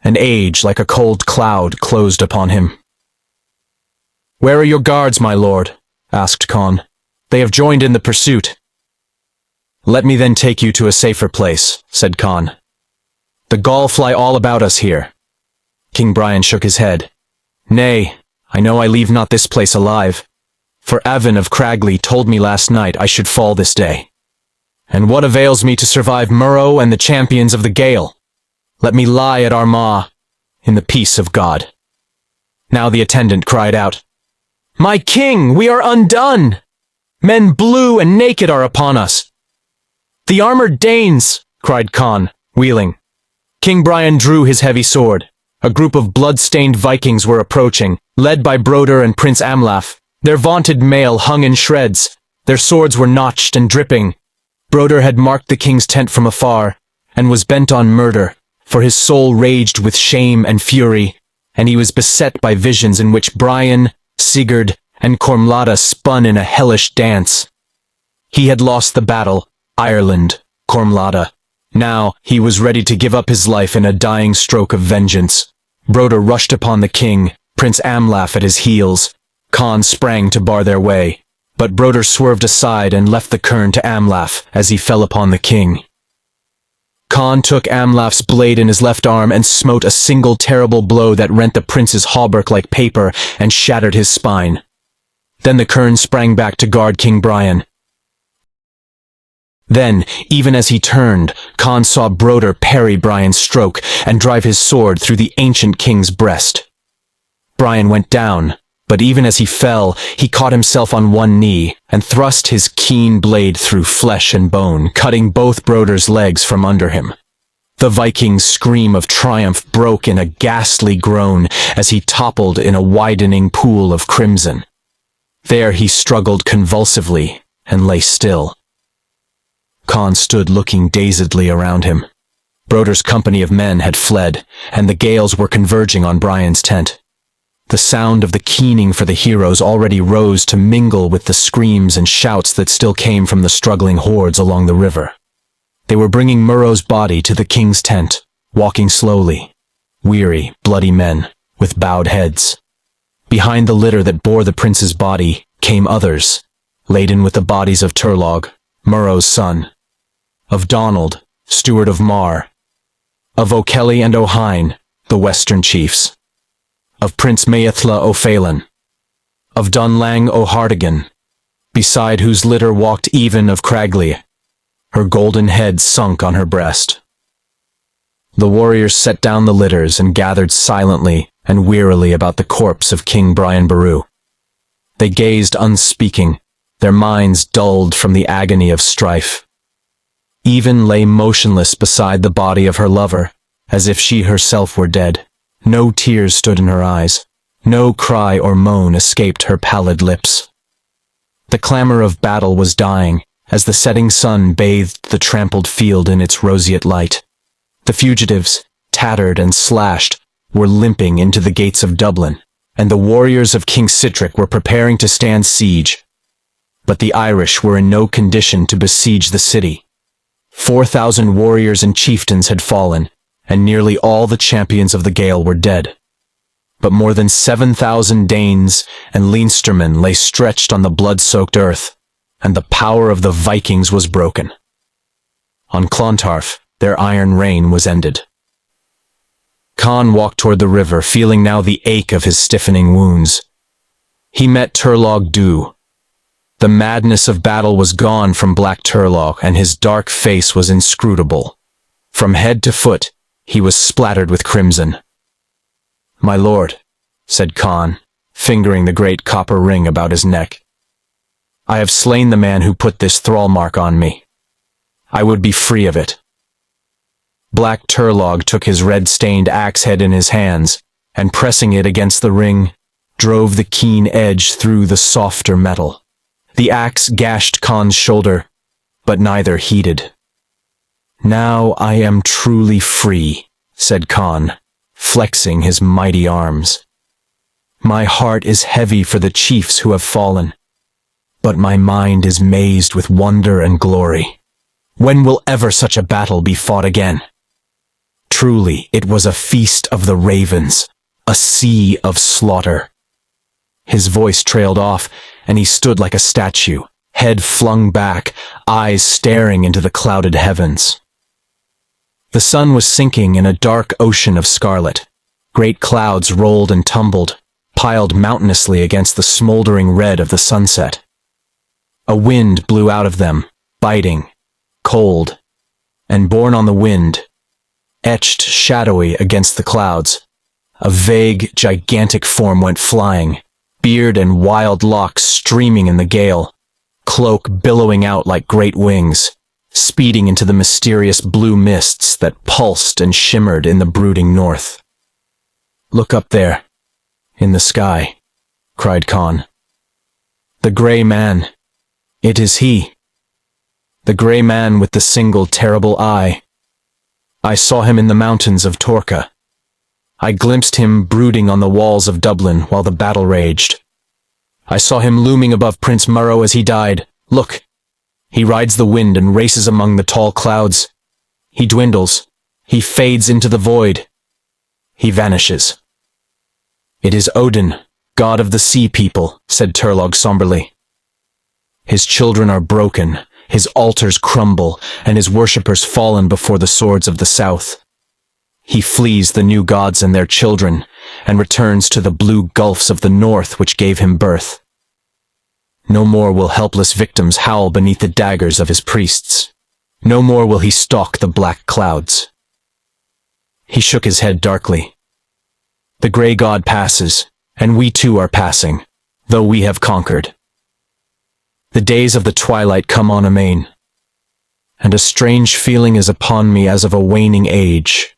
S1: An age like a cold cloud closed upon him. "Where are your guards, my lord?" asked Khan. "They have joined in the pursuit." "Let me then take you to a safer place," said Khan. "The gall fly all about us here." King Brian shook his head. "Nay, I know I leave not this place alive, for Avin of Cragley told me last night I should fall this day. And what avails me to survive Murrow and the champions of the Gael? Let me lie at Armagh, in the peace of God." Now the attendant cried out, "My king, we are undone! Men blue and naked are upon us." "The armored Danes!" cried Khan, wheeling. King Brian drew his heavy sword. A group of blood-stained Vikings were approaching, led by Broder and Prince Amlaf. Their vaunted mail hung in shreds. Their swords were notched and dripping. Broder had marked the king's tent from afar, and was bent on murder, for his soul raged with shame and fury, and he was beset by visions in which Brian, Sigurd, and Cormlada spun in a hellish dance. He had lost the battle, Ireland, Cormlada. Now he was ready to give up his life in a dying stroke of vengeance. Broder rushed upon the king, Prince Amlaf at his heels. Khan sprang to bar their way, but Broder swerved aside and left the kern to Amlaf as he fell upon the king. Khan took Amlaf's blade in his left arm and smote a single terrible blow that rent the prince's hauberk like paper and shattered his spine. Then the kern sprang back to guard King Brian. Then, even as he turned, Khan saw Broder parry Brian's stroke and drive his sword through the ancient king's breast. Brian went down, but even as he fell, he caught himself on one knee and thrust his keen blade through flesh and bone, cutting both Broder's legs from under him. The Viking's scream of triumph broke in a ghastly groan as he toppled in a widening pool of crimson. There he struggled convulsively and lay still. Khan stood looking dazedly around him. Broder's company of men had fled, and the Gaels were converging on Brian's tent. The sound of the keening for the heroes already rose to mingle with the screams and shouts that still came from the struggling hordes along the river. They were bringing Murrow's body to the king's tent, walking slowly, weary, bloody men, with bowed heads. Behind the litter that bore the prince's body came others, laden with the bodies of Turlough, Murrow's son, of Donald, steward of Mar, of O'Kelly and O'Hine, the western chiefs, of Prince Maethla O'Phelan, of Dunlang O'Hartigan, beside whose litter walked Even of Cragley, her golden head sunk on her breast. The warriors set down the litters and gathered silently and wearily about the corpse of King Brian Boru. They gazed unspeaking, their minds dulled from the agony of strife. Even lay motionless beside the body of her lover, as if she herself were dead. No tears stood in her eyes. No cry or moan escaped her pallid lips. The clamor of battle was dying, as the setting sun bathed the trampled field in its roseate light. The fugitives, tattered and slashed, were limping into the gates of Dublin, and the warriors of King Sitrick were preparing to stand siege. But the Irish were in no condition to besiege the city. 4,000 warriors and chieftains had fallen, and nearly all the champions of the Gael were dead. But more than 7,000 Danes and Leinstermen lay stretched on the blood-soaked earth, and the power of the Vikings was broken. On Clontarf, their iron reign was ended. Con walked toward the river, feeling now the ache of his stiffening wounds. He met Turlough Dhu. The madness of battle was gone from Black Turlough, and his dark face was inscrutable. From head to foot, he was splattered with crimson. "My lord," said Con, fingering the great copper ring about his neck, "I have slain the man who put this thrall mark on me. I would be free of it." Black Turlough took his red-stained axe head in his hands, and pressing it against the ring, drove the keen edge through the softer metal. The axe gashed Con's shoulder, but neither heeded. "Now I am truly free," said Con, flexing his mighty arms. "My heart is heavy for the chiefs who have fallen, but my mind is mazed with wonder and glory. When will ever such a battle be fought again? Truly, it was a feast of the ravens, a sea of slaughter." His voice trailed off, and he stood like a statue, head flung back, eyes staring into the clouded heavens. The sun was sinking in a dark ocean of scarlet. Great clouds rolled and tumbled, piled mountainously against the smoldering red of the sunset. A wind blew out of them, biting, cold, and borne on the wind, etched shadowy against the clouds. A vague, gigantic form went flying, beard and wild locks streaming in the gale, cloak billowing out like great wings, speeding into the mysterious blue mists that pulsed and shimmered in the brooding north. "Look up there, in the sky," cried Con. "The grey man. It is he. The grey man with the single terrible eye. I saw him in the mountains of Torca. I glimpsed him brooding on the walls of Dublin while the battle raged. I saw him looming above Prince Murrow as he died. Look! He rides the wind and races among the tall clouds. He dwindles. He fades into the void. He vanishes." "It is Odin, god of the sea people," said Turlough somberly. "His children are broken, his altars crumble, and his worshippers fallen before the swords of the south. He flees the new gods and their children, and returns to the blue gulfs of the north which gave him birth. No more will helpless victims howl beneath the daggers of his priests. No more will he stalk the black clouds." He shook his head darkly. "The grey god passes, and we too are passing, though we have conquered. The days of the twilight come on amain, and a strange feeling is upon me as of a waning age.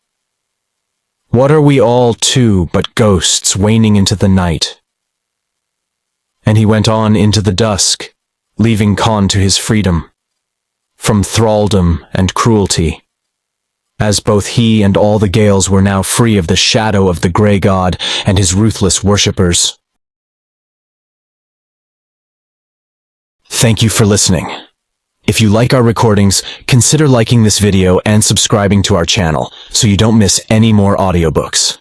S1: What are we all too but ghosts waning into the night?" And he went on into the dusk, leaving Con to his freedom, from thraldom and cruelty, as both he and all the Gaels were now free of the shadow of the grey god and his ruthless worshippers. Thank you for listening. If you like our recordings, consider liking this video and subscribing to our channel so you don't miss any more audiobooks.